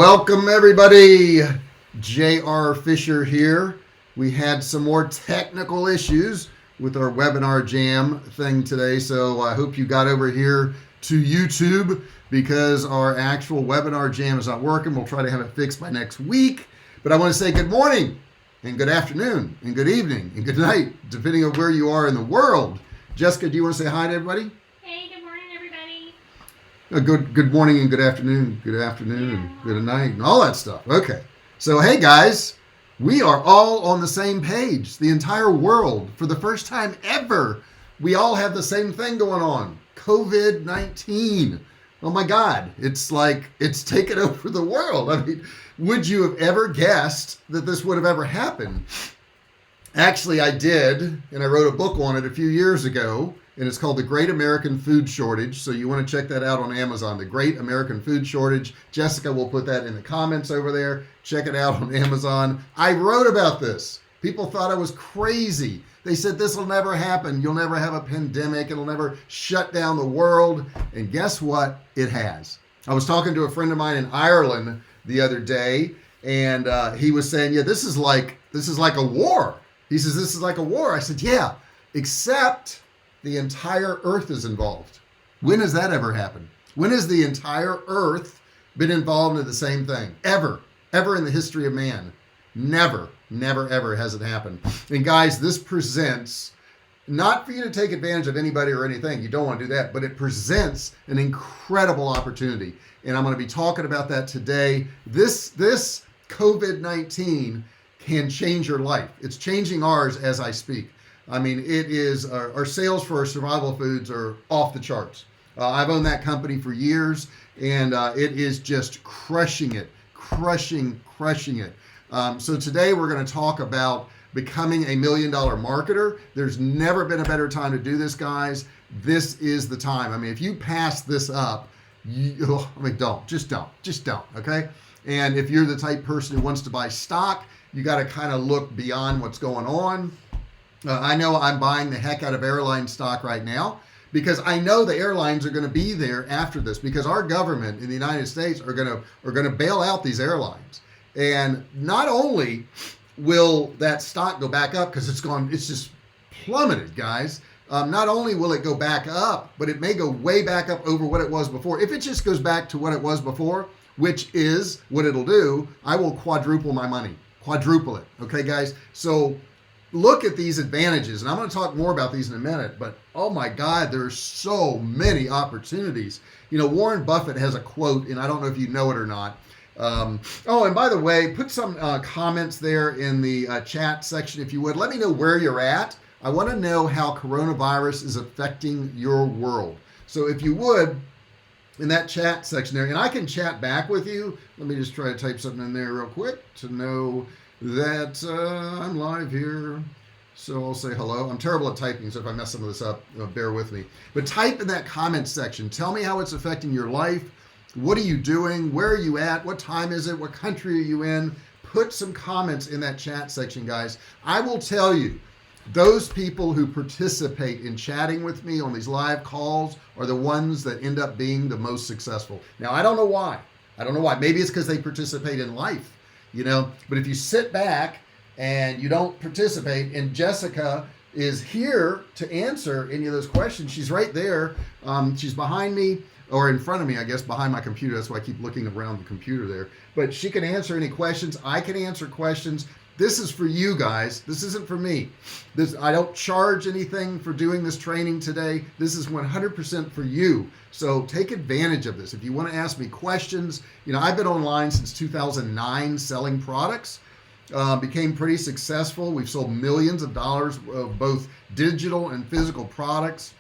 Welcome everybody. J.R. Fisher here. We had some more technical issues with our webinar jam thing today, so I hope you got over here to YouTube because our actual webinar jam is not working. We'll try to have it fixed by next week. But I want to say good morning and good afternoon and good evening and good night, depending on where you are in the world. Jessica, do you want to say hi to everybody? Hey, good morning, everybody. Good morning and good afternoon and good night and all that stuff. Okay, so hey guys, we are all on the same page. The entire world, for the first time ever, we all have the same thing going on. COVID-19. Oh my God, it's like it's taken over the world. I mean, would you have ever guessed that this would have ever happened? Actually, I did, and I wrote a book on it a few years ago, and it's called The Great American Food Shortage. So you want to check that out on Amazon, The Great American Food Shortage. Jessica will put that in the comments over there. Check it out on Amazon. I wrote about this. People thought I was crazy. They said this will never happen. You'll never have a pandemic. It'll never shut down the world. And guess what? It has. I was talking to a friend of mine in Ireland the other day, and he was saying, yeah, this is like a war. He says, this is like a war. I said, yeah, except the entire earth is involved. When has that ever happened? When has the entire earth been involved in the same thing? Ever in the history of man? Never, ever has it happened. And guys, this presents, not for you to take advantage of anybody or anything. You don't want to do that, but it presents an incredible opportunity. And I'm going to be talking about that today. This COVID-19 can change your life. It's changing ours as I speak. I mean, it is, our sales for our survival foods are off the charts. I've owned that company for years, and it is just crushing it. So today we're going to talk about becoming a $1 million marketer. There's never been a better time to do this, guys. This is the time. I mean, if you pass this up, just don't, okay? And if you're the type person who wants to buy stock, you got to kind of look beyond what's going on. I know I'm buying the heck out of airline stock right now because I know the airlines are going to be there after this, because our government in the United States are going to bail out these airlines. And not only will that stock go back up because it's just plummeted, guys. Not only will it go back up, but it may go way back up over what it was before. If it just goes back to what it was before, which is what it'll do, I will quadruple my money, quadruple it. Okay, guys. So look at these advantages, and I'm going to talk more about these in a minute, but oh my God, there's so many opportunities. You know, Warren Buffett has a quote, and I don't know if you know it or not. Oh, and by the way, put some comments there in the chat section if you would. Let me know where you're at. I want to know how coronavirus is affecting your world. So if you would, in that chat section there, and I can chat back with you. Let me just try to type something in there real quick to know that I'm live here. So I'll say hello. I'm terrible at typing, so if I mess some of this up, bear with me. But type in that comment section. Tell me how it's affecting your life. What are you doing? Where are you at? What time is it? What country are you in? Put some comments in that chat section, guys. I will tell you, those people who participate in chatting with me on these live calls are the ones that end up being the most successful. Now, I don't know why. Maybe it's because they participate in life. You know, but if you sit back and you don't participate, and Jessica is here to answer any of those questions, she's right there. She's behind me, or in front of me, I guess, behind my computer. That's why I keep looking around the computer there. But she can answer any questions. I can answer questions. This is for you guys. This isn't for me. I don't charge anything for doing this training today. This is 100% for you. So take advantage of this. If you want to ask me questions, you know, I've been online since 2009 selling products. Became pretty successful. We've sold millions of dollars of both digital and physical products.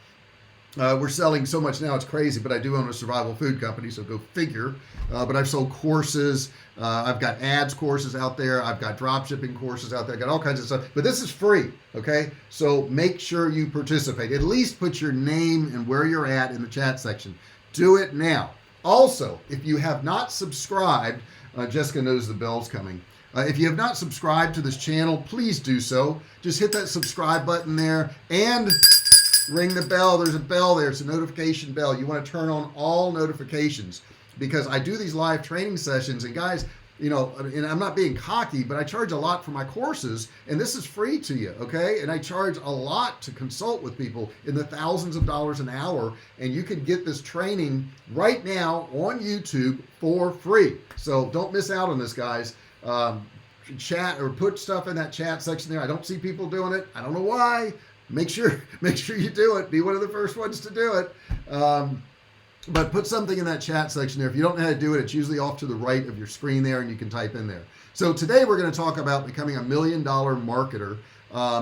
We're selling so much now, it's crazy, but I do own a survival food company, so go figure. But I've sold courses. I've got ads courses out there. I've got drop shipping courses out there. I've got all kinds of stuff, but this is free. Okay. So make sure you participate. At least put your name and where you're at in the chat section. Do it now. Also, if you have not subscribed, Jessica knows the bell's coming. If you have not subscribed to this channel, please do so. Just hit that subscribe button there and ring the bell. There's a bell there. It's a notification bell. You want to turn on all notifications. because I do these live training sessions, and guys, you know, and I'm not being cocky, but I charge a lot for my courses, and this is free to you, okay? And I charge a lot to consult with people in the thousands of dollars an hour, and you can get this training right now on YouTube for free. So don't miss out on this, guys. Chat or put stuff in that chat section there. I don't see people doing it. I don't know why. Make sure you do it. Be one of the first ones to do it. But put something in that chat section there. If you don't know how to do it, it's usually off to the right of your screen there, and you can type in there. So today we're going to talk about becoming $1 million marketer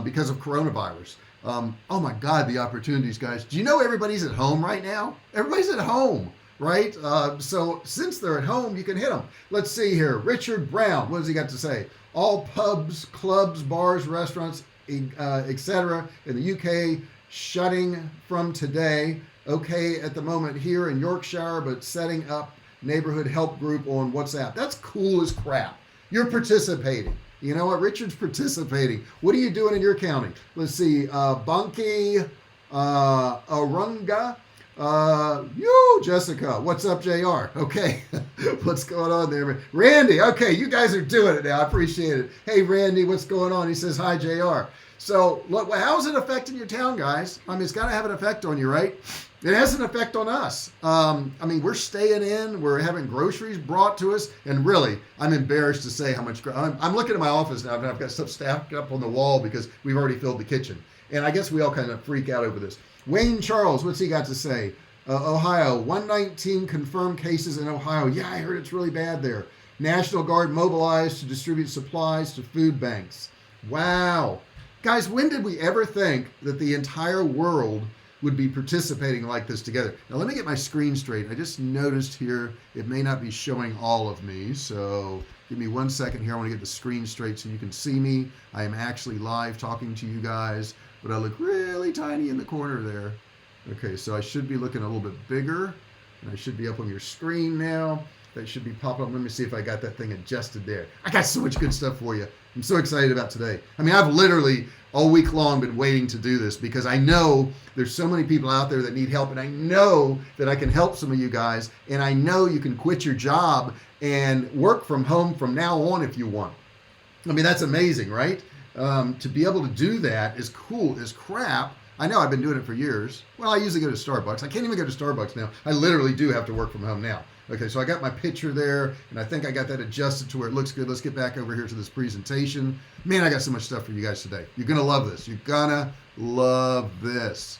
because of coronavirus. Oh my God, the opportunities, guys. Do you know everybody's at home right now? Everybody's at home, right? So since they're at home, you can hit them. Let's see here. Richard Brown, what does he got to say? All pubs, clubs, bars, restaurants, etc. in the UK shutting from today. Okay, at the moment here in Yorkshire, but setting up neighborhood help group on WhatsApp. That's cool as crap. You're participating. You know what? Richard's participating. What are you doing in your county? Let's see. Bunky, Arunga, Jessica. What's up, JR? Okay. What's going on there? Randy. Okay, you guys are doing it now. I appreciate it. Hey, Randy, what's going on? He says, hi, JR. So, look, how's it affecting your town, guys? I mean, it's got to have an effect on you, right? It has an effect on us. I mean, we're staying in. We're having groceries brought to us. And really, I'm embarrassed to say how much. I'm looking at my office now, and I've got stuff stacked up on the wall because we've already filled the kitchen. And I guess we all kind of freak out over this. Wayne Charles, what's he got to say? Ohio, 119 confirmed cases in Ohio. Yeah, I heard it's really bad there. National Guard mobilized to distribute supplies to food banks. Wow. Guys, when did we ever think that the entire world would be participating like this together? Now, let me get my screen straight. I just noticed here it may not be showing all of me, so give me 1 second here. I want to get the screen straight so you can see me. I am actually live talking to you guys, but I look really tiny in the corner there. Okay, so I should be looking a little bit bigger, and I should be up on your screen now. That should be popping up. Let me see if I got that thing adjusted there. I got so much good stuff for you. I'm so excited about today. I mean, I've literally all week long been waiting to do this because I know there's so many people out there that need help, and I know that I can help some of you guys, and I know you can quit your job and work from home from now on if you want. I mean, that's amazing, right? To be able to do that is cool as crap. I know I've been doing it for years. Well, I usually go to Starbucks. I can't even go to Starbucks now. I literally do have to work from home now. Okay, so I got my picture there, and I think I got that adjusted to where it looks good. Let's get back over here to this presentation. Man, I got so much stuff for you guys today. You're going to love this. You're going to love this.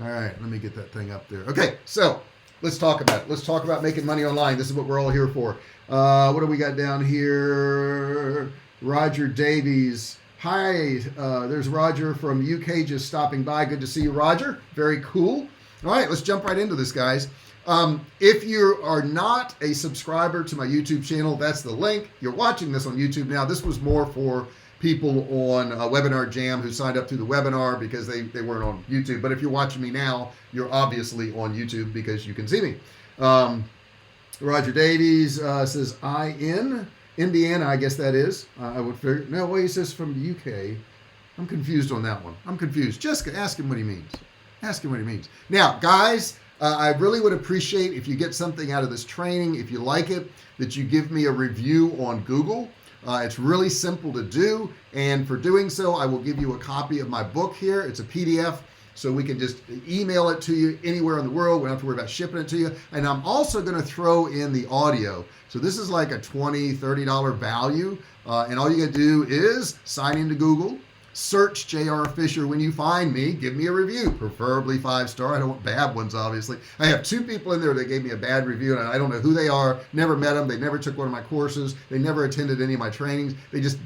All right, let me get that thing up there. Okay, so let's talk about it. Let's talk about making money online. This is what we're all here for. What do we got down here? Roger Davies. Hi, there's Roger from UK just stopping by. Good to see you, Roger. Very cool. All right, let's jump right into this, guys. If you are not a subscriber to my YouTube channel, that's the link. You're watching this on YouTube now. This was more for people on Webinar Jam who signed up through the webinar because they weren't on YouTube. But if you're watching me now, you're obviously on YouTube because you can see me. Roger Davies says, in Indiana, I guess that is. I would figure. No, well, he says from the UK. I'm confused on that one. I'm confused. Jessica, ask him what he means. Ask him what he means. Now, guys, I really would appreciate if you get something out of this training, if you like it, that you give me a review on Google. It's really simple to do, and for doing so, I will give you a copy of my book here. It's a PDF, so we can just email it to you anywhere in the world. We don't have to worry about shipping it to you. And I'm also going to throw in the audio. So this is like a $20, $30 value, and all you got to do is sign into Google, search J.R. Fisher. When you find me, give me a review, preferably 5-star. I don't want bad ones, obviously. I have 2 people in there that gave me a bad review, and I don't know who they are. Never met them. They never took one of my courses. They never attended any of my trainings. They just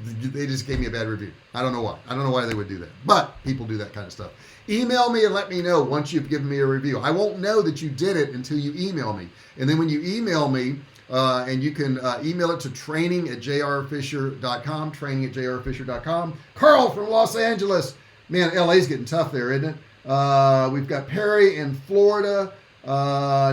gave me a bad review. I don't know why. I don't know why they would do that, but people do that kind of stuff. Email me and let me know once you've given me a review. I won't know that you did it until you email me. And then when you email me, and you can email it to training@jrfisher.com, training@jrfisher.com. Carl from Los Angeles. Man, LA's getting tough there, isn't it? We've got Perry in Florida.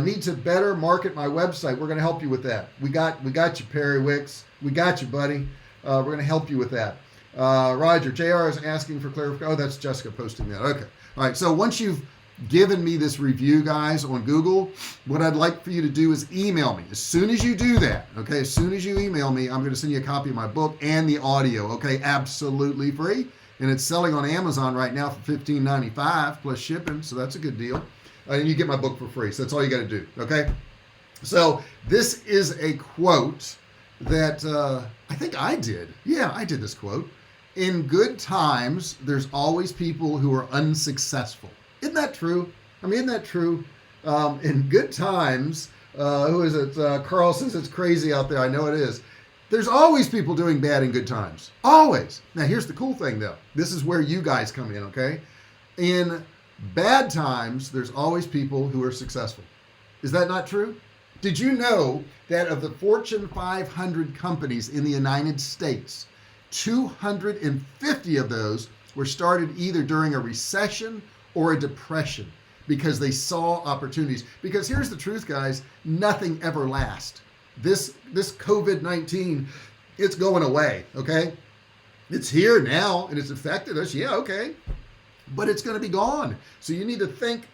Need to better market my website. We're going to help you with that. We got you, Perry Wicks. We got you, buddy. We're going to help you with that. Roger, JR is asking for clarification. Oh, that's Jessica posting that. Okay. All right. So once you've given me this review, guys, on Google, what I'd like for you to do is email me. As soon as you do that, okay, as soon as you email me, I'm going to send you a copy of my book and the audio, okay, absolutely free. And it's selling on Amazon right now for $15.95 plus shipping, so that's a good deal. And you get my book for free, so that's all you got to do, okay? So this is a quote that I think I did. Yeah, I did this quote. In good times, there's always people who are unsuccessful. Isn't that true? I mean, isn't that true? In good times, who is it? Carl says it's crazy out there. I know it is. There's always people doing bad in good times. Always. Now, here's the cool thing, though. This is where you guys come in, okay? In bad times, there's always people who are successful. Is that not true? Did you know that of the Fortune 500 companies in the United States, 250 of those were started either during a recession or a depression because they saw opportunities? Because here's the truth, guys, nothing ever lasts. This COVID-19, it's going away, okay? It's here now and it's affected us, yeah, okay, but it's going to be gone. So you need to think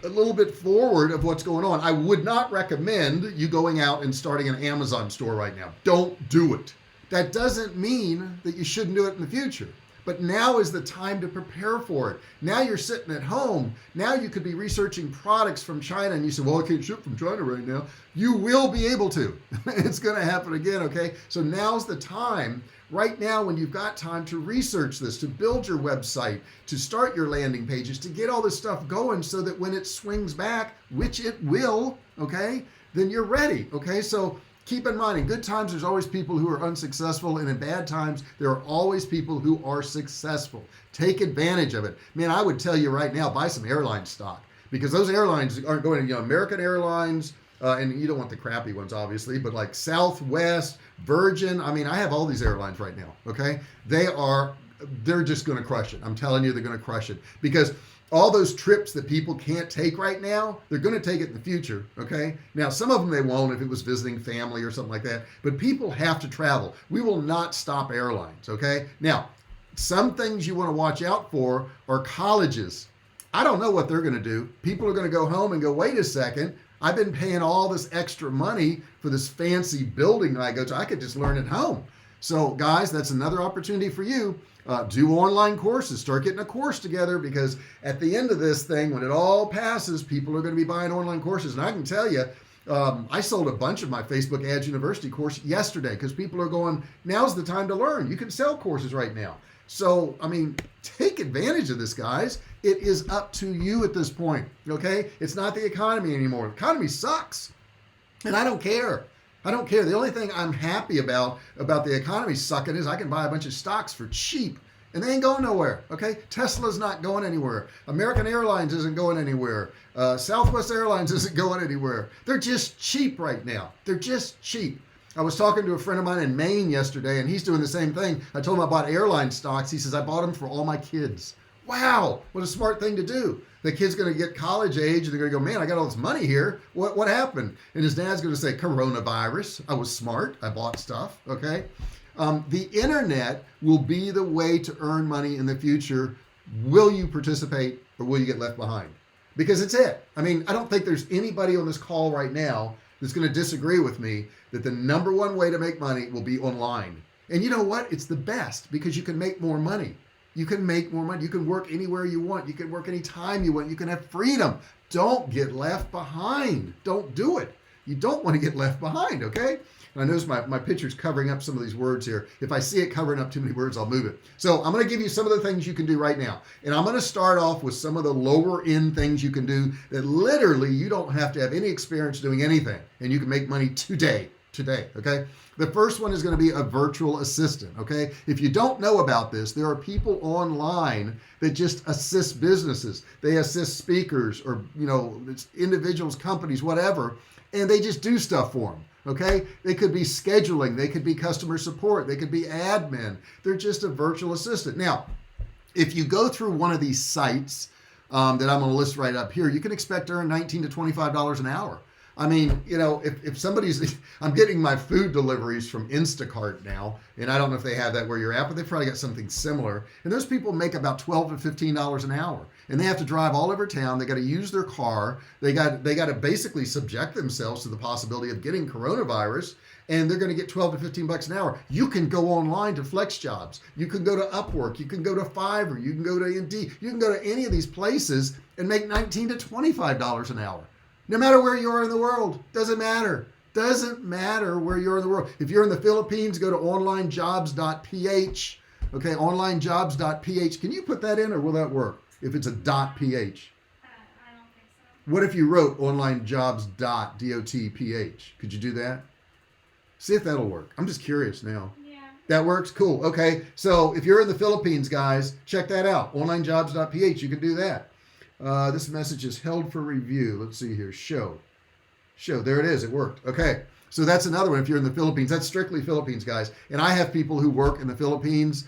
a little bit forward of what's going on. I would not recommend you going out and starting an Amazon store right now. Don't do it. That doesn't mean that you shouldn't do it in the future. But now is the time to prepare for it. Now you're sitting at home. Now you could be researching products from China and you say, well, I can't ship from China right now. You will be able to. It's going to happen again, okay? So now's the time, right now when you've got time to research this, to build your website, to start your landing pages, to get all this stuff going so that when it swings back, which it will, okay, then you're ready, okay? So keep in mind, in good times, there's always people who are unsuccessful, and in bad times, there are always people who are successful. Take advantage of it. Man, I would tell you right now, buy some airline stock, because those airlines aren't going to, American Airlines, and you don't want the crappy ones, obviously, but like Southwest, Virgin, I mean, I have all these airlines right now, okay? They're just going to crush it. I'm telling you, they're going to crush it, because all those trips that people can't take right now, they're going to take it in the future, okay? Now, some of them they won't if it was visiting family or something like that, but people have to travel. We will not stop airlines, okay? Now, some things you want to watch out for are colleges. I don't know what they're going to do. People are going to go home and go, wait a second, I've been paying all this extra money for this fancy building that I go to. I could just learn at home. So guys, that's another opportunity for you. Do online courses, start getting a course together, because at the end of this thing, when it all passes, people are going to be buying online courses. And I can tell you, I sold a bunch of my Facebook Ads University course yesterday because people are going, now's the time to learn. You can sell courses right now. So, I mean, take advantage of this, guys. It is up to you at this point, okay? It's not the economy anymore. The economy sucks, and I don't care. I don't care. The only thing I'm happy about the economy sucking is I can buy a bunch of stocks for cheap, and they ain't going nowhere, okay? Tesla's not going anywhere. American Airlines isn't going anywhere. Southwest Airlines isn't going anywhere. They're just cheap right now. They're just cheap. I was talking to a friend of mine in Maine yesterday, and he's doing the same thing. I told him I bought airline stocks. He says, I bought them for all my kids. Wow, what a smart thing to do. The kid's going to get college age, and they're going to go, man, I got all this money here. What happened? And his dad's going to say, coronavirus. I was smart. I bought stuff, okay? The internet will be the way to earn money in the future. Will you participate, or will you get left behind? Because it's it. I mean, I don't think there's anybody on this call right now that's going to disagree with me that the number one way to make money will be online. And you know what? It's the best, because you can make more money. You can make more money. You can work anywhere you want. You can work anytime you want. You can have freedom. Don't get left behind. Don't do it. You don't want to get left behind, okay? And I notice my picture's covering up some of these words here. If I see it covering up too many words, I'll move it. So I'm going to give you some of the things you can do right now. And I'm going to start off with some of the lower end things you can do that literally you don't have to have any experience doing anything. And you can make money today, okay? The first one is going to be a virtual assistant, okay? If you don't know about this, there are people online that just assist businesses. They assist speakers or, it's individuals, companies, whatever, and they just do stuff for them, okay? They could be scheduling. They could be customer support. They could be admin. They're just a virtual assistant. Now, if you go through one of these sites that I'm going to list right up here, you can expect to earn $19 to $25 an hour. I mean, you know, if somebody's, I'm getting my food deliveries from Instacart now, and I don't know if they have that where you're at, but they've probably got something similar. And those people make about $12 to $15 an hour, and they have to drive all over town. They got to use their car. They got to basically subject themselves to the possibility of getting coronavirus, and they're going to get 12 to 15 bucks an hour. You can go online to Flex Jobs. You can go to Upwork. You can go to Fiverr. You can go to Indeed. You can go to any of these places and make $19 to $25 an hour. No matter where you are in the world, doesn't matter. Doesn't matter where you're in the world. If you're in the Philippines, go to onlinejobs.ph. Okay, onlinejobs.ph. Can you put that in, or will that work if it's a .ph? I don't think so. What if you wrote onlinejobs.dotph? Could you do that? See if that'll work. I'm just curious now. Yeah. That works? Cool. Okay, so if you're in the Philippines, guys, check that out. Onlinejobs.ph. You can do that. This message is held for review. Let's see here. Show. There it is. It worked. Okay. So that's another one. If you're in the Philippines, that's strictly Philippines, guys. And I have people who work in the Philippines.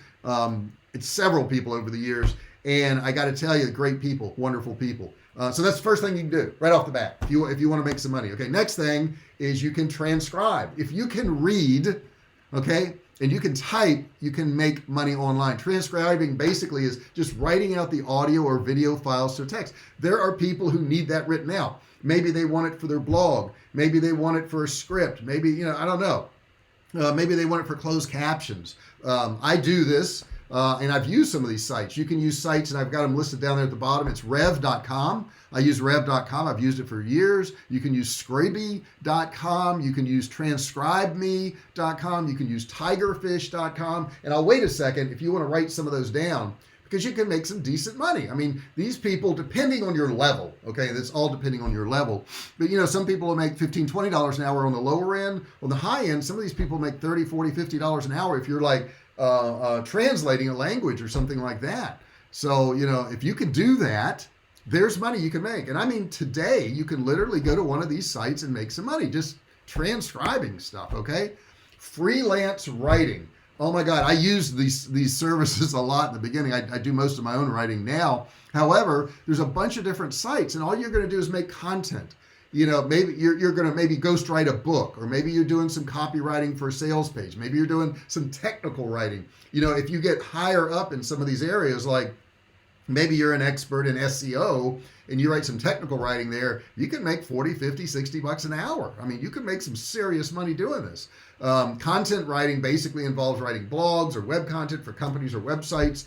It's several people over the years. And I got to tell you, great people, wonderful people. So that's the first thing you can do right off the bat if you want to make some money. Okay. Next thing is you can transcribe. If you can read, okay, and you can type, you can make money online. Transcribing basically is just writing out the audio or video files to text. There are people who need that written out. Maybe they want it for their blog. Maybe they want it for a script. Maybe, you know, I don't know. Maybe they want it for closed captions. I do this, and I've used some of these sites. You can use sites, and I've got them listed down there at the bottom. It's rev.com. I use rev.com. I've used it for years. You can use Scribby.com. You can use transcribeme.com. You can use tigerfish.com. And I'll wait a second if you want to write some of those down, because you can make some decent money. I mean, these people, depending on your level, okay, that's all depending on your level. But, you know, some people will make $15, $20 an hour on the lower end. On the high end, some of these people make $30, $40, $50 an hour if you're like translating a language or something like that. So, you know, if you can do that, there's money you can make. And I mean, today you can literally go to one of these sites and make some money just transcribing stuff. Okay. Freelance writing. Oh my God. I used these services a lot in the beginning. I do most of my own writing now. However, there's a bunch of different sites, and all you're going to do is make content. You know, maybe you're going to maybe ghostwrite a book, or maybe you're doing some copywriting for a sales page. Maybe you're doing some technical writing. You know, if you get higher up in some of these areas, like maybe you're an expert in SEO and you write some technical writing there, you can make 40, 50, 60 bucks an hour. I mean, you can make some serious money doing this. Content writing basically involves writing blogs or web content for companies or websites.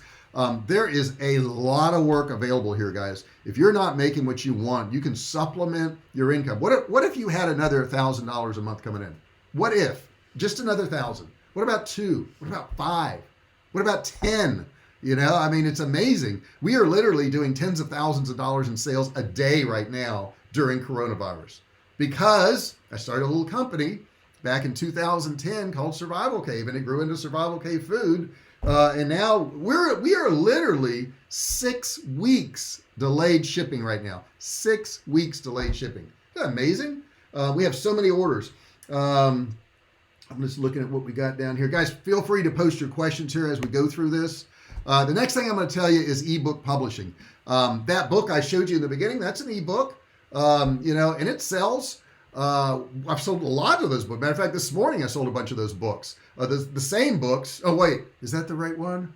There is a lot of work available here, guys. If you're not making what you want, you can supplement your income. What if you had another $1,000 a month coming in? What if? Just another 1,000? What about 2? What about 5? What about 10? You know, I mean, it's amazing. We are literally doing tens of thousands of dollars in sales a day right now during coronavirus, because I started a little company back in 2010 called Survivalcave, and it grew into Survivalcave Food. And now we are literally 6 weeks delayed shipping right now. 6 weeks delayed shipping. Isn't that amazing? We have so many orders. I'm just looking at what we got down here. Guys, feel free to post your questions here as we go through this. The next thing I'm going to tell you is ebook publishing. That book I showed you in the beginning, that's an ebook, you know, and it sells. I've sold a lot of those books. Matter of fact, this morning I sold a bunch of those books. The same books. Oh, wait, is that the right one?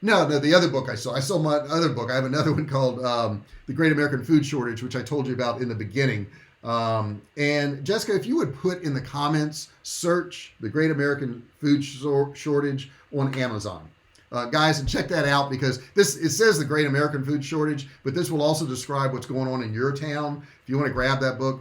No, the other book I sold my other book. I have another one called The Great American Food Shortage, which I told you about in the beginning. And Jessica, if you would put in the comments, search The Great American Food Shortage on Amazon. Guys, and check that out, because it says The Great American Food Shortage, but this will also describe what's going on in your town. If you want to grab that book.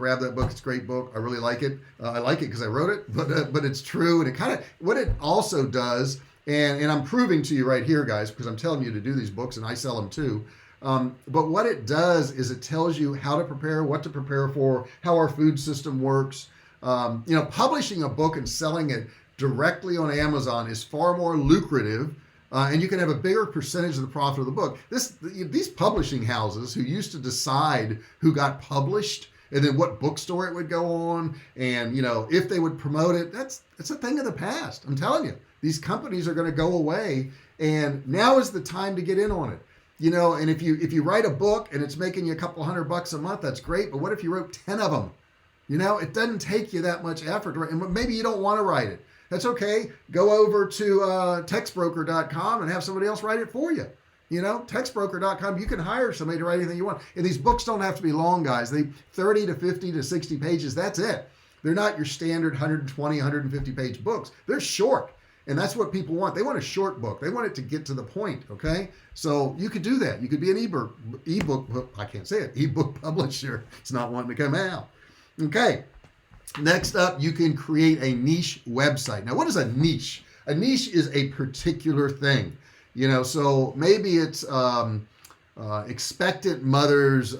It's a great book. I really like it. I like it because I wrote it, but it's true. And it kind of, what it also does, and I'm proving to you right here, guys, because I'm telling you to do these books and I sell them too. But what it does is it tells you how to prepare, what to prepare for, how our food system works. You know, publishing a book and selling it directly on Amazon is far more lucrative. And you can have a bigger percentage of the profit of the book. These publishing houses who used to decide who got published and then what bookstore it would go on, and you know, if they would promote it, that's a thing of the past. I'm telling you, these companies are going to go away, and now is the time to get in on it. You know, and if you write a book and it's making you a couple $100 a month, that's great. But what if you wrote 10 of them? You know, it doesn't take you that much effort to write, and maybe you don't want to write it. That's okay. Go over to textbroker.com and have somebody else write it for you. You know, textbroker.com, you can hire somebody to write anything you want. And these books don't have to be long, guys. They 30 to 50 to 60 pages. That's it. They're not your standard 120, 150 page books. They're short. And that's what people want. They want a short book. They want it to get to the point. Okay. So you could do that. You could be an ebook, I can't say it, ebook publisher. It's not wanting to come out. Okay. Next up, you can create a niche website. Now, what is a niche? A niche is a particular thing. You know, so maybe it's expectant mothers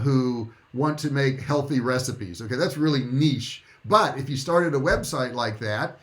who want to make healthy recipes. Okay, that's really niche. But if you started a website like that,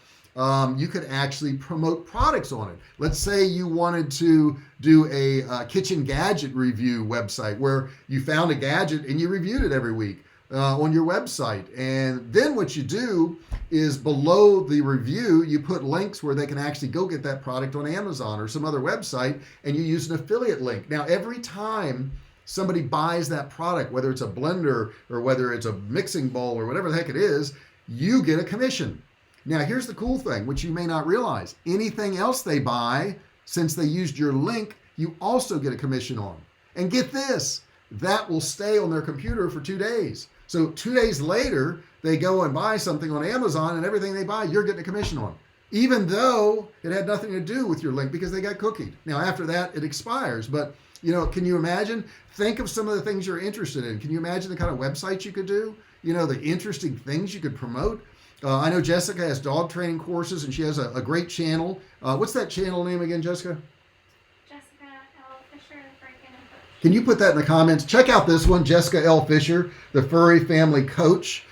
you could actually promote products on it. Let's say you wanted to do a kitchen gadget review website where you found a gadget and you reviewed it every week on your website. And then what you do is below the review, you put links where they can actually go get that product on Amazon or some other website, and you use an affiliate link. Now, every time somebody buys that product, whether it's a blender or whether it's a mixing bowl or whatever the heck it is, you get a commission. Now, here's the cool thing, which you may not realize. Anything else they buy, since they used your link, you also get a commission on. And get this, that will stay on their computer for 2 days. So 2 days later, they go and buy something on Amazon, and everything they buy, you're getting a commission on, even though it had nothing to do with your link because they got cookied. Now, after that, it expires. But, you know, can you imagine? Think of some of the things you're interested in. Can you imagine the kind of websites you could do? You know, the interesting things you could promote. I know Jessica has dog training courses, and she has a great channel. What's that channel name again, Jessica? Jessica L. Fisher, the Furry Family Coach. Can you put that in the comments? Check out this one, Jessica L. Fisher, the Furry Family Coach.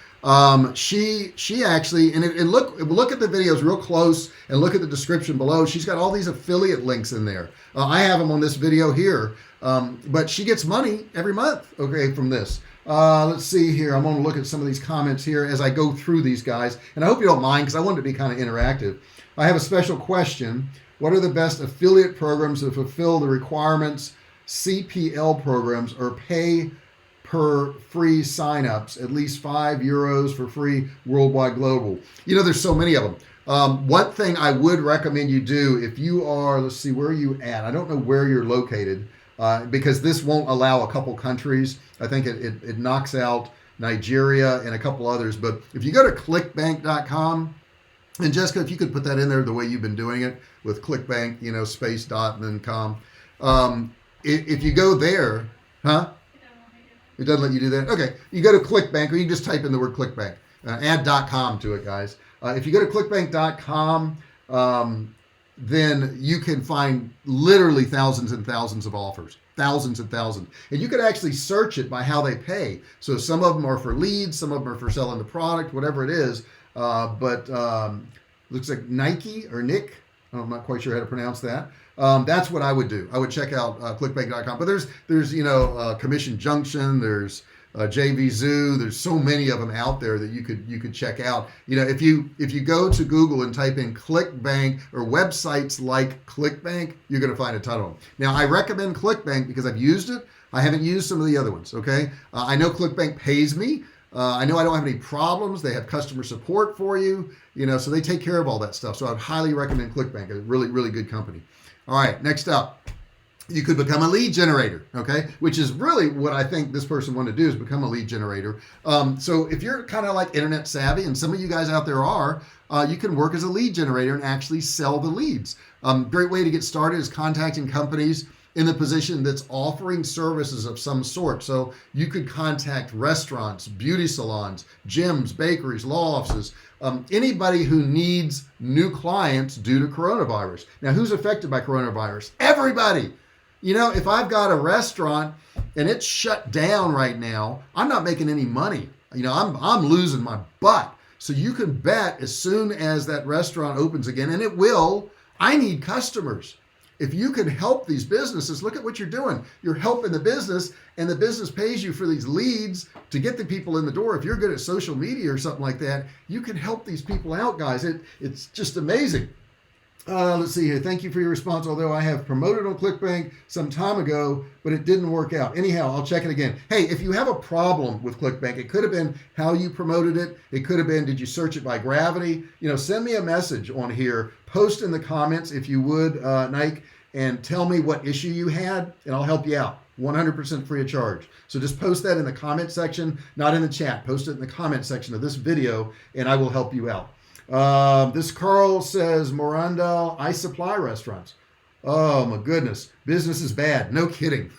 She actually, and look at the videos real close and look at the description below. She's got all these affiliate links in there. I have them on this video here, but she gets money every month, okay, from this. Let's see here. I'm going to look at some of these comments here as I go through these guys, and I hope you don't mind because I want it to be kind of interactive. I have a special question. What are the best affiliate programs that fulfill the requirements, CPL programs, or pay per free signups, at least €5 for free worldwide global? You know, there's so many of them. One thing I would recommend you do if you are, let's see, where are you at? I don't know where you're located. Because this won't allow a couple countries. I think it knocks out Nigeria and a couple others. But if you go to clickbank.com, and Jessica, if you could put that in there the way you've been doing it with ClickBank, you know, space dot and then com. If you go there, huh? It doesn't let you do that? Okay. You go to ClickBank, or you just type in the word ClickBank. Add .com to it, guys. If you go to clickbank.com, then you can find literally thousands and thousands of offers, thousands and thousands. And you could actually search it by how they pay. So some of them are for leads, some of them are for selling the product, whatever it is. But looks like Nike or Nick, I'm not quite sure how to pronounce that. That's what I would do. I would check out clickbank.com. But there's you know, Commission Junction, there's JV Zoo. There's so many of them out there that you could check out. You know, if you go to Google and type in ClickBank or websites like ClickBank, you're going to find a ton of them. Now, I recommend ClickBank because I've used it. I haven't used some of the other ones. Okay, I know ClickBank pays me. I know I don't have any problems. They have customer support for you. You know, so they take care of all that stuff. So I'd highly recommend ClickBank. A really, really good company. All right, next up. You could become a lead generator, okay? Which is really what I think this person wanted to do, is become a lead generator. So if you're kind of like internet savvy, and some of you guys out there are, you can work as a lead generator and actually sell the leads. Great way to get started is contacting companies in the position that's offering services of some sort. So you could contact restaurants, beauty salons, gyms, bakeries, law offices, anybody who needs new clients due to coronavirus. Now, who's affected by coronavirus? Everybody. You know, if I've got a restaurant and it's shut down right now, I'm not making any money. You know, I'm losing my butt. So you can bet as soon as that restaurant opens again, and it will, I need customers. If you can help these businesses, look at what you're doing. You're helping the business, and the business pays you for these leads to get the people in the door. If you're good at social media or something like that, you can help these people out, guys. It's just amazing. Let's see here. Thank you for your response. Although I have promoted on ClickBank some time ago, but it didn't work out. Anyhow, I'll check it again. Hey, if you have a problem with ClickBank, it could have been how you promoted it. It could have been, did you search it by gravity? Send me a message on here. Post in the comments if you would, Nike, and tell me what issue you had, and I'll help you out. 100% free of charge. So just post that in the comment section, not in the chat. Post it in the comment section of this video, and I will help you out. This Carl says, Morandel, I supply restaurants. Oh my goodness. Business is bad. No kidding.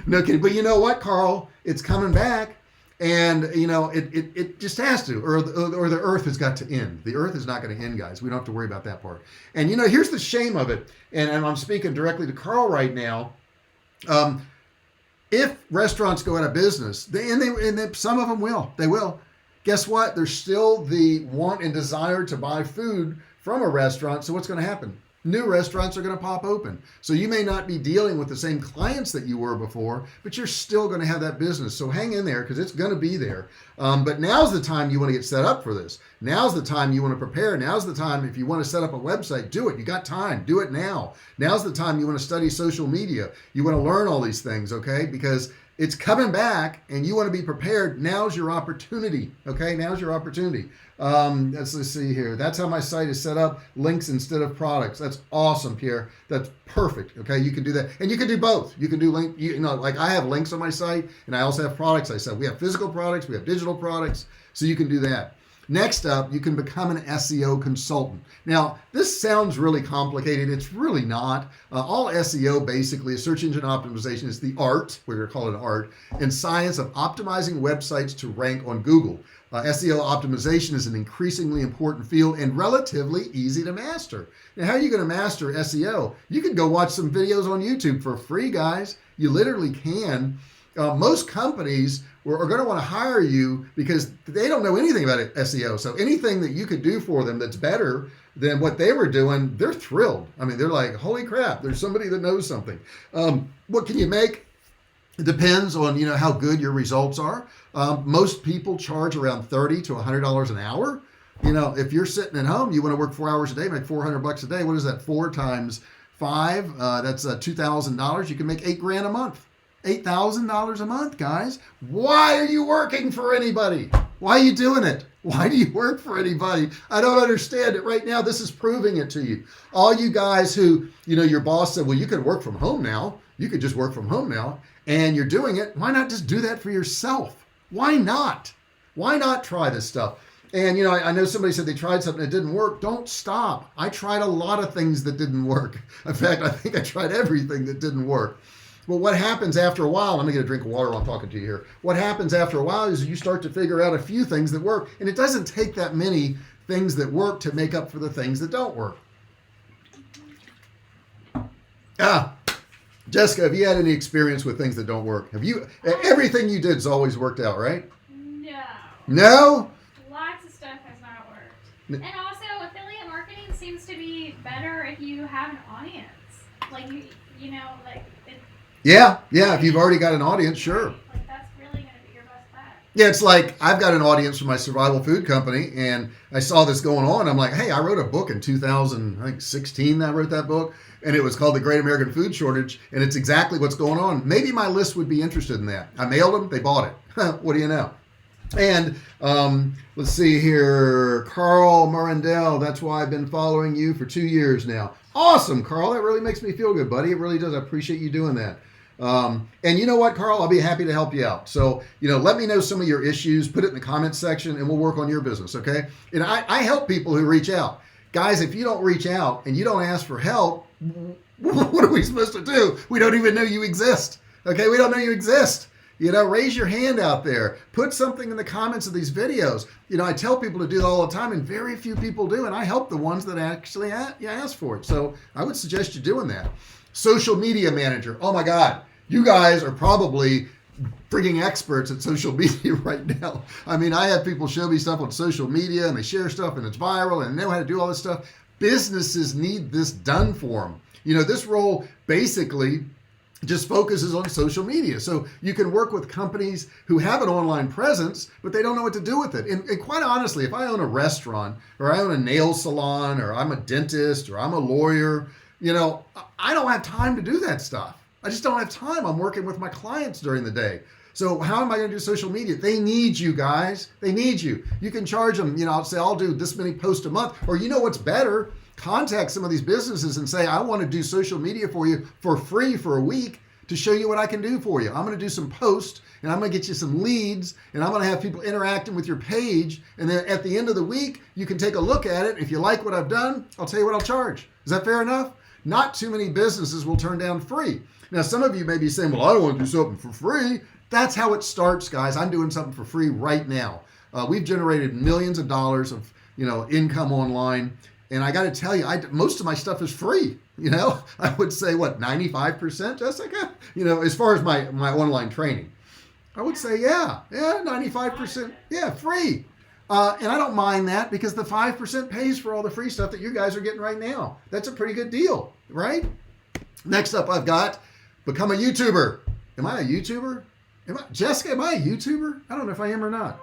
No kidding. But you know what, Carl? It's coming back. And it just has to, or the earth has got to end. The earth is not going to end, guys. We don't have to worry about that part. And here's the shame of it. And I'm speaking directly to Carl right now. If restaurants go out of business, and some of them will, they will. Guess what? There's still the want and desire to buy food from a restaurant. So what's going to happen? New restaurants are going to pop open. So you may not be dealing with the same clients that you were before, but you're still going to have that business. So hang in there because it's going to be there. But now's the time you want to get set up for this. Now's the time you want to prepare. Now's the time if you want to set up a website, do it. You got time. Do it now. Now's the time you want to study social media. You want to learn all these things, okay? Because it's coming back and you want to be prepared. Now's your opportunity. Okay. Now's your opportunity. Let's see here. That's how my site is set up. Links instead of products. That's awesome, Pierre. That's perfect. Okay. You can do that. And you can do both. You can do like I have links on my site and I also have products. I said we have physical products. We have digital products. So you can do that. Next up, you can become an SEO consultant. Now, this sounds really complicated. It's really not. All SEO basically is search engine optimization. Is the art, we're going to call it an art, and science of optimizing websites to rank on Google. SEO optimization is an increasingly important field and relatively easy to master. Now, how are you going to master SEO? You can go watch some videos on YouTube for free, guys. You literally can. Most companies are going to want to hire you because they don't know anything about SEO. So anything that you could do for them that's better than what they were doing, they're thrilled. I mean, they're like, holy crap, there's somebody that knows something. What can you make? It depends on, how good your results are. Most people charge around $30 to $100 an hour. If you're sitting at home, you want to work 4 hours a day, make $400 a day. What is that? 4 times 5, that's $2,000. You can make $8,000 a month. $8,000 a month, guys. Why are you working for anybody? Why are you doing it? Why do you work for anybody? I don't understand it. Right now, this is proving it to you. All you guys who, your boss said, well, you could work from home now. You could just work from home now. And you're doing it. Why not just do that for yourself? Why not? Why not try this stuff? And, I know somebody said they tried something that didn't work. Don't stop. I tried a lot of things that didn't work. In fact, I think I tried everything that didn't work. Well, what happens after a while, let me get a drink of water while I'm talking to you here. What happens after a while is you start to figure out a few things that work. And it doesn't take that many things that work to make up for the things that don't work. Jessica, have you had any experience with things that don't work? Everything you did's always worked out, right? No. No? Lots of stuff has not worked. And also, affiliate marketing seems to be better if you have an audience. Like, Yeah, if you've already got an audience, sure. Like, that's really going to be your best bet. Yeah, it's like I've got an audience for my survival food company, and I saw this going on. I'm like, hey, I wrote a book in 2016. I wrote that book, and it was called The Great American Food Shortage, and it's exactly what's going on. Maybe my list would be interested in that. I mailed them. They bought it. What do you know? And let's see here. Carl Murrendell, that's why I've been following you for 2 years now. Awesome, Carl. That really makes me feel good, buddy. It really does. I appreciate you doing that. And you know what, Carl, I'll be happy to help you out. So, let me know some of your issues, put it in the comments section, and we'll work on your business. Okay. And I help people who reach out. Guys, if you don't reach out and you don't ask for help, what are we supposed to do? We don't even know you exist. Okay. We don't know you exist. Raise your hand out there, put something in the comments of these videos. I tell people to do it all the time and very few people do. And I help the ones that actually ask for it. So I would suggest you doing that. Social media manager. Oh my God. You guys are probably freaking experts at social media right now. I mean, I have people show me stuff on social media and they share stuff and it's viral and they know how to do all this stuff. Businesses need this done for them. This role basically just focuses on social media. So you can work with companies who have an online presence, but they don't know what to do with it. And quite honestly, if I own a restaurant or I own a nail salon or I'm a dentist or I'm a lawyer, I don't have time to do that stuff. I just don't have time. I'm working with my clients during the day. So how am I going to do social media? They need you guys. They need you. You can charge them, I'll say I'll do this many posts a month, or what's better? Contact some of these businesses and say, I want to do social media for you for free for a week to show you what I can do for you. I'm going to do some posts and I'm going to get you some leads and I'm going to have people interacting with your page. And then at the end of the week, you can take a look at it. If you like what I've done, I'll tell you what I'll charge. Is that fair enough? Not too many businesses will turn down free. Now, some of you may be saying, well, I don't want to do something for free. That's how it starts, guys. I'm doing something for free right now. We've generated millions of dollars of, income online. And I got to tell you, most of my stuff is free. I would say 95%, Jessica, as far as my online training. I would say, yeah, 95%. Yeah, free. And I don't mind that because the 5% pays for all the free stuff that you guys are getting right now. That's a pretty good deal, right? Next up, I've got become a YouTuber. Am I a YouTuber? Jessica, am I a YouTuber? I don't know if I am or not.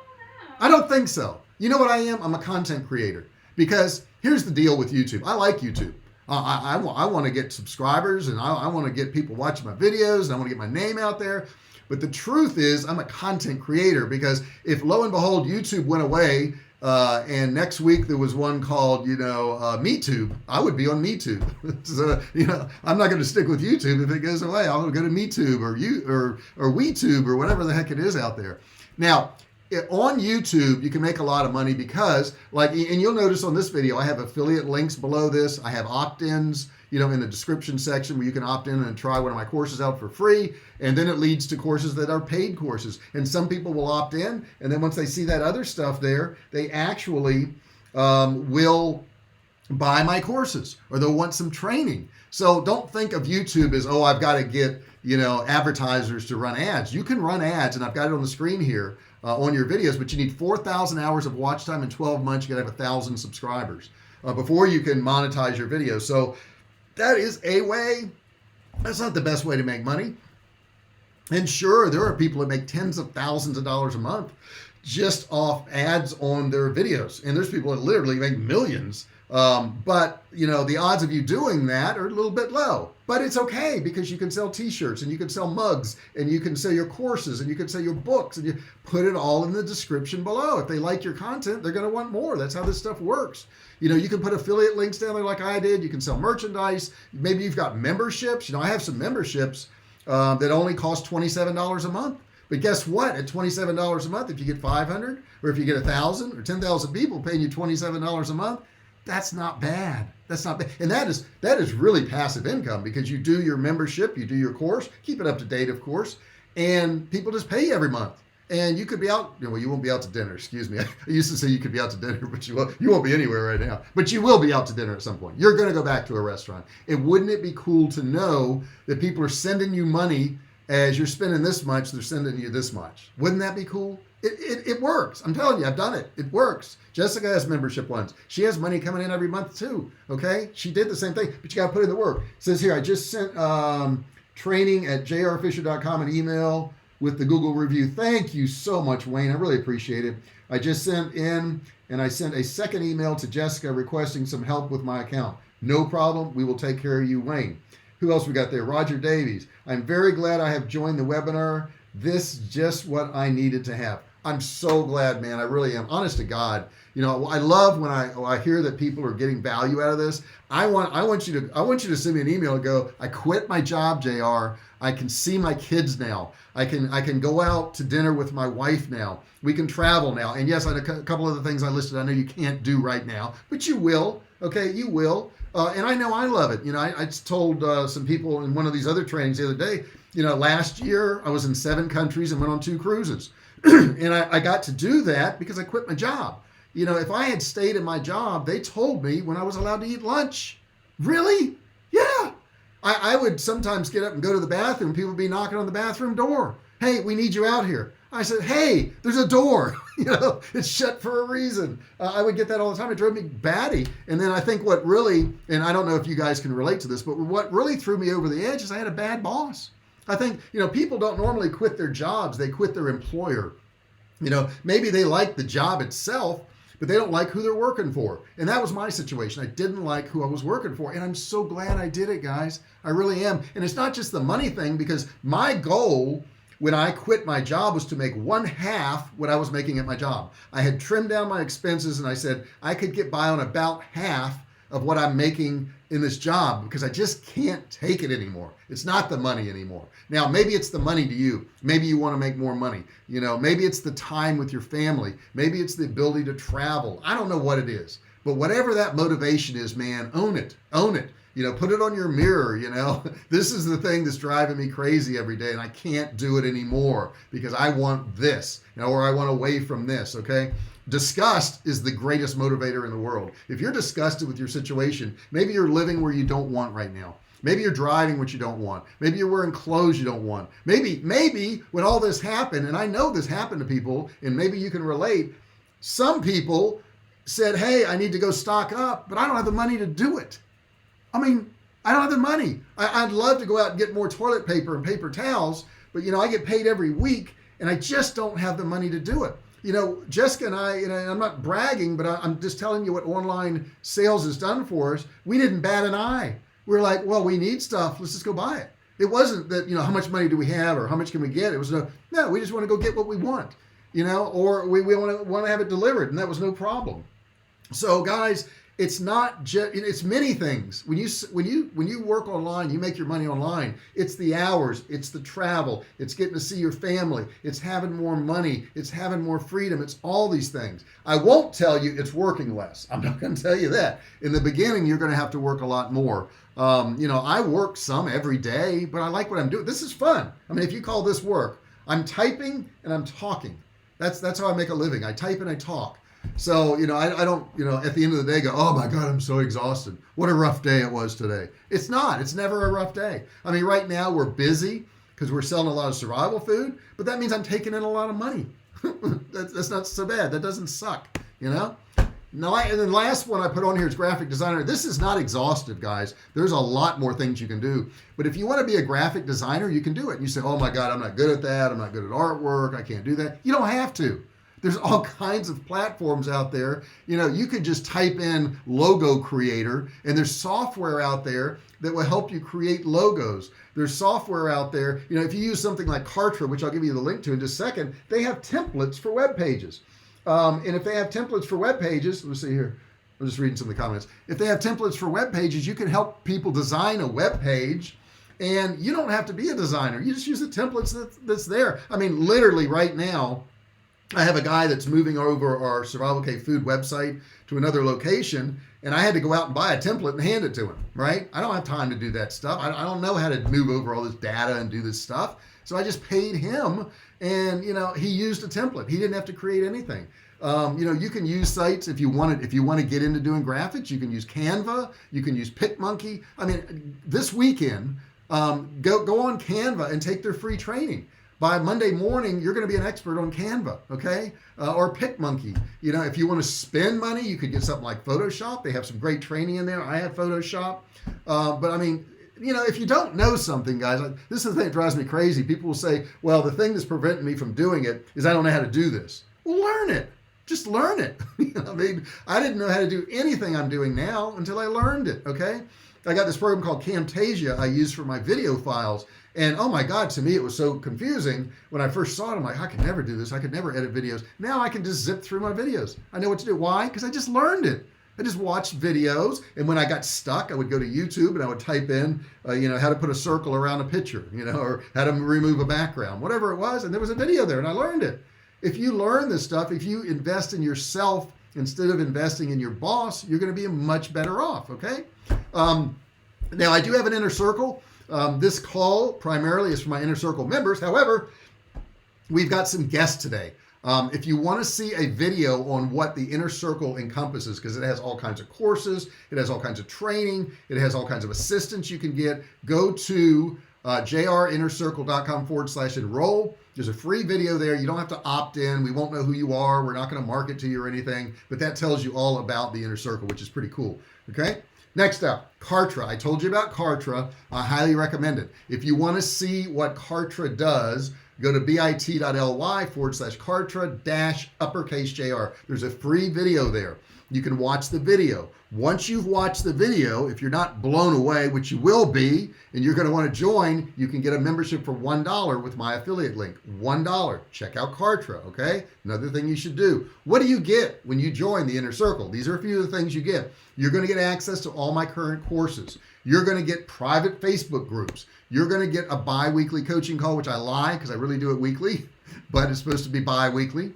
I don't think so. You know what I am? I'm a content creator. Because here's the deal with YouTube. I like YouTube. I want to get subscribers and I want to get people watching my videos and I want to get my name out there. But the truth is I'm a content creator because if lo and behold YouTube went away and next week there was one called, MeTube, I would be on MeTube. So, I'm not going to stick with YouTube if it goes away. I'll go to MeTube or WeTube or whatever the heck it is out there. Now, on YouTube, you can make a lot of money because and you'll notice on this video, I have affiliate links below this. I have opt-ins, in the description section where you can opt in and try one of my courses out for free. And then it leads to courses that are paid courses. And some people will opt in. And then once they see that other stuff there, they actually will buy my courses or they'll want some training. So don't think of YouTube as, I've got to get, advertisers to run ads. You can run ads, and I've got it on the screen here on your videos, but you need 4,000 hours of watch time in 12 months. You got to have 1,000 subscribers before you can monetize your videos. So that is a way. That's not the best way to make money. And sure, there are people that make tens of thousands of dollars a month just off ads on their videos. And there's people that literally make millions. But the odds of you doing that are a little bit low, but it's okay because you can sell t-shirts and you can sell mugs and you can sell your courses and you can sell your books and you put it all in the description below. If they like your content, they're going to want more. That's how this stuff works. You can put affiliate links down there like I did. You can sell merchandise. Maybe you've got memberships. I have some memberships that only cost $27 a month. But guess what? At $27 a month, if you get 500 or if you get 1,000 or 10,000 people paying you $27 a month, that's not bad. That's not bad. And that is really passive income because you do your membership, you do your course, keep it up to date, of course, and people just pay you every month. And you could be out, you won't be out to dinner, excuse me. I used to say you could be out to dinner, but you won't be anywhere right now. But you will be out to dinner at some point. You're going to go back to a restaurant. And wouldn't it be cool to know that people are sending you money as you're spending this much, they're sending you this much? Wouldn't that be cool? It works. I'm telling you, I've done it. It works. Jessica has membership ones. She has money coming in every month too. Okay. She did the same thing, but you got to put in the work. It says here, I just sent training@jrfisher.com an email with the Google review. Thank you so much, Wayne. I really appreciate it. I just sent in and I sent a second email to Jessica requesting some help with my account. No problem. We will take care of you, Wayne. Who else we got there? Roger Davies. I'm very glad I have joined the webinar. This is just what I needed to have. I'm so glad, man. I really am. Honest to God. I love when I hear that people are getting value out of this. I want you to send me an email and go, I quit my job, JR. I can see my kids now. I can go out to dinner with my wife now. We can travel now. And yes, I had a couple of the things I listed I know you can't do right now, but you will. Okay, you will. And I know I love it. I told some people in one of these other trainings the other day, last year I was in 7 countries and went on 2 cruises. And I got to do that because I quit my job. If I had stayed in my job, they told me when I was allowed to eat lunch. Really? Yeah. I would sometimes get up and go to the bathroom. People would be knocking on the bathroom door. Hey, we need you out here. I said, hey, there's a door. It's shut for a reason. I would get that all the time. It drove me batty. And then I think what really, and I don't know if you guys can relate to this, but what really threw me over the edge is I had a bad boss. I think, people don't normally quit their jobs. They quit their employer. Maybe they like the job itself, but they don't like who they're working for. And that was my situation. I didn't like who I was working for. And I'm so glad I did it, guys. I really am. And it's not just the money thing, because my goal when I quit my job was to make 1/2 what I was making at my job. I had trimmed down my expenses, and I said I could get by on about half of what I'm making in this job, because I just can't take it anymore. It's not the money anymore. Now, maybe it's the money to you. Maybe you want to make more money. Maybe it's the time with your family. Maybe it's the ability to travel. I don't know what it is, but whatever that motivation is, man, own it. Own it. Put it on your mirror. This is the thing that's driving me crazy every day, and I can't do it anymore because I want this, or I want away from this. Okay. Disgust is the greatest motivator in the world. If you're disgusted with your situation, maybe you're living where you don't want right now. Maybe you're driving what you don't want. Maybe you're wearing clothes you don't want. Maybe when all this happened, and I know this happened to people, and maybe you can relate, some people said, hey, I need to go stock up, but I don't have the money to do it. I don't have the money. I'd love to go out and get more toilet paper and paper towels, but I get paid every week, and I just don't have the money to do it. Jessica and I, I'm not bragging, but I'm just telling you what online sales has done for us. We didn't bat an eye. We're like, well, we need stuff. Let's just go buy it. It wasn't that, how much money do we have or how much can we get? It was no, we just want to go get what we want, or we want to have it delivered, and that was no problem. So guys, it's not just, it's many things. When you work online, you make your money online. It's the hours, it's the travel, it's getting to see your family, it's having more money, it's having more freedom, it's all these things. I won't tell you it's working less. I'm not going to tell you that. In the beginning, you're going to have to work a lot more. I work some every day, but I like what I'm doing. This is fun. If you call this work, I'm typing and I'm talking. That's how I make a living. I type and I talk. So, I don't, at the end of the day go, oh my God, I'm so exhausted. What a rough day it was today. It's not. It's never a rough day. Right now we're busy because we're selling a lot of survival food, but that means I'm taking in a lot of money. That's not so bad. That doesn't suck, No, and then last one I put on here is graphic designer. This is not exhaustive, guys. There's a lot more things you can do. But if you want to be a graphic designer, you can do it. And you say, oh my God, I'm not good at that. I'm not good at artwork. I can't do that. You don't have to. There's all kinds of platforms out there. You could just type in logo creator, and there's software out there that will help you create logos. There's software out there. If you use something like Kartra, which I'll give you the link to in just a second, they have templates for web pages. And if they have templates for web pages, let's see here. I'm just reading some of the comments. If they have templates for web pages, you can help people design a web page. And you don't have to be a designer. You just use the templates that's there. Literally right now, I have a guy that's moving over our Survivalcave food website to another location, and I had to go out and buy a template and hand it to him, right? I don't have time to do that stuff. I don't know how to move over all this data and do this stuff. So I just paid him, and he used a template. He didn't have to create anything. You can use sites if you want to get into doing graphics. You can use Canva. You can use PicMonkey. This weekend, go on Canva and take their free training. By Monday morning, you're going to be an expert on Canva, okay? Or PicMonkey. If you want to spend money, you could get something like Photoshop. They have some great training in there. I have Photoshop. But if you don't know something, guys, this is the thing that drives me crazy. People will say, well, the thing that's preventing me from doing it is I don't know how to do this. Well, learn it. Just learn it. I didn't know how to do anything I'm doing now until I learned it, okay? I got this program called Camtasia I use for my video files. And oh my God, to me, it was so confusing when I first saw it. I'm like, I could never do this. I could never edit videos. Now I can just zip through my videos. I know what to do. Why? Because I just learned it. I just watched videos. And when I got stuck, I would go to YouTube and I would type in, how to put a circle around a picture, or how to remove a background, whatever it was. And there was a video there and I learned it. If you learn this stuff, if you invest in yourself instead of investing in your boss, you're going to be much better off. Okay. Now I do have an inner circle. This call primarily is for my inner circle members. However, we've got some guests today. If you want to see a video on what the inner circle encompasses, because it has all kinds of courses, it has all kinds of training, it has all kinds of assistance you can get, go to jrinnercircle.com/enroll. There's a free video there. You don't have to opt in. We won't know who you are. We're not going to market to you or anything, but that tells you all about the inner circle, which is pretty cool. Okay. Next up, Kartra. I told you about Kartra. I highly recommend it. If you want to see what Kartra does, go to bit.ly/Kartra-uppercase-JR. There's a free video there. You can watch the video. Once you've watched the video, if you're not blown away, which you will be, and you're going to want to join, you can get a membership for $1 with my affiliate link. $1. Check out Kartra, okay? Another thing you should do. What do you get when you join the Inner Circle? These are a few of the things you get. You're going to get access to all my current courses. You're going to get private Facebook groups. You're going to get a bi-weekly coaching call, which I lie because I really do it weekly, but it's supposed to be bi-weekly.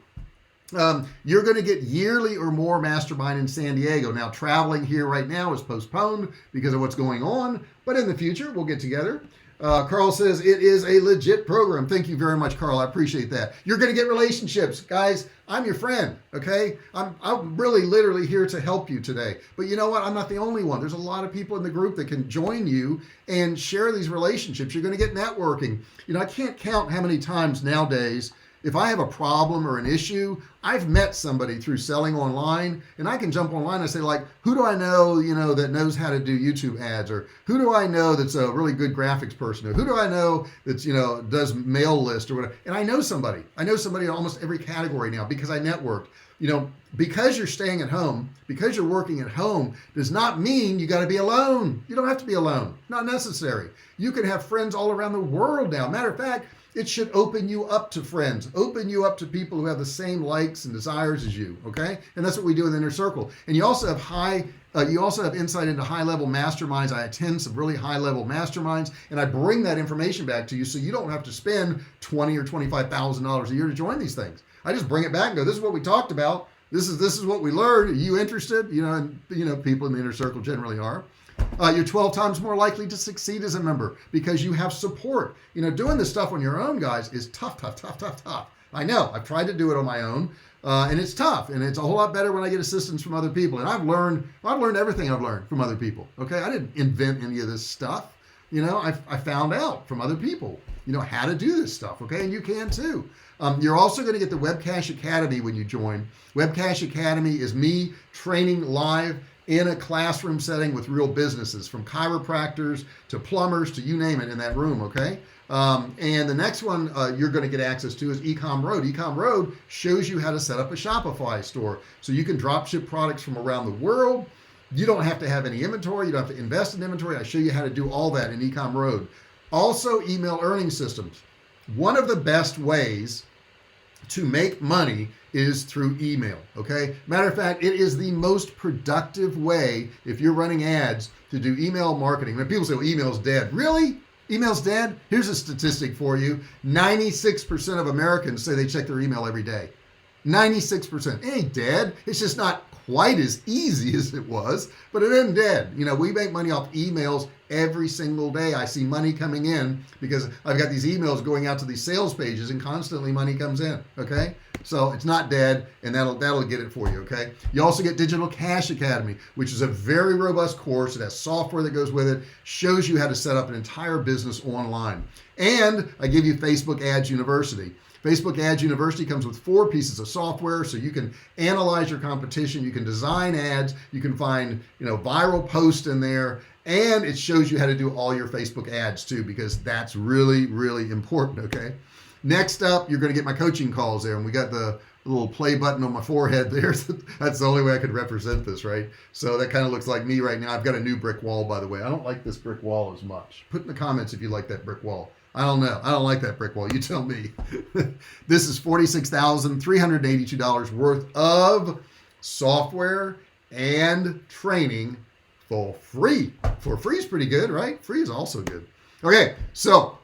You're going to get yearly or more mastermind in San Diego. Now, traveling here right now is postponed because of what's going on, but in the future, we'll get together. Carl says it is a legit program. Thank you very much, Carl. I appreciate that. You're going to get relationships. Guys, I'm your friend, okay? I'm really literally here to help you today. But you know what? I'm not the only one. There's a lot of people in the group that can join you and share these relationships. You're going to get networking. You know, I can't count how many times nowadays if I have a problem or an issue, I've met somebody through selling online, and I can jump online and say, like, who do I know, that knows how to do YouTube ads, or who do I know that's a really good graphics person, or who do I know that's, does mail list or whatever. And I know somebody in almost every category now because I networked. Because you're staying at home, because you're working at home, does not mean you got to be alone. You don't have to be alone. Not necessary. You can have friends all around the world now. Matter of fact, it should open you up to friends, open you up to people who have the same likes and desires as you, okay? And that's what we do in the Inner Circle. And you also have insight into high-level masterminds. I attend some really high-level masterminds, and I bring that information back to you so you don't have to spend $20,000 or $25,000 a year to join these things. I just bring it back and go, this is what we talked about. This is what we learned. Are you interested? And people in the Inner Circle generally are. You're 12 times more likely to succeed as a member because you have support. Doing this stuff on your own, guys, is tough. I know. I've tried to do it on my own, and it's tough, and it's a whole lot better when I get assistance from other people. And I've learned everything I've learned from other people. Okay, I didn't invent any of this stuff. I found out from other people, how to do this stuff. Okay, and you can too. You're also going to get the Webcash Academy when you join. Webcash Academy is me training live in a classroom setting with real businesses, from chiropractors to plumbers to you name it in that room, okay? And the next one you're going to get access to is Ecom Road. Ecom Road shows you how to set up a Shopify store so you can drop ship products from around the world. You don't have to have any inventory. You don't have to invest in inventory. I show you how to do all that in Ecom Road. Also, email earning systems. One of the best ways to make money is through email, okay? Matter of fact, it is the most productive way if you're running ads to do email marketing. When people say, well, email's dead. Really? Email's dead? Here's a statistic for you. 96% of Americans say they check their email every day. 96%. It ain't dead. It's just not quite as easy as it was, but it isn't dead. We make money off emails every single day. I see money coming in because I've got these emails going out to these sales pages, and constantly money comes in, okay? So it's not dead, and that'll get it for you, okay? You also get Digital Cash Academy, which is a very robust course. It has software that goes with it, shows you how to set up an entire business online. And I give you Facebook Ads University. Facebook Ads University comes with 4 pieces of software, so you can analyze your competition, you can design ads, you can find viral posts in there, and it shows you how to do all your Facebook ads too, because that's really, really important, okay? Next up, you're going to get my coaching calls there, and we got the little play button on my forehead there. That's the only way I could represent this, right? So that kind of looks like me right now. I've got a new brick wall, by the way. I don't like this brick wall as much. Put in the comments if you like that brick wall. I don't know. I don't like that brick wall. You tell me. This is $46,382 worth of software and training for free. For free is pretty good, right? Free is also good. Okay, so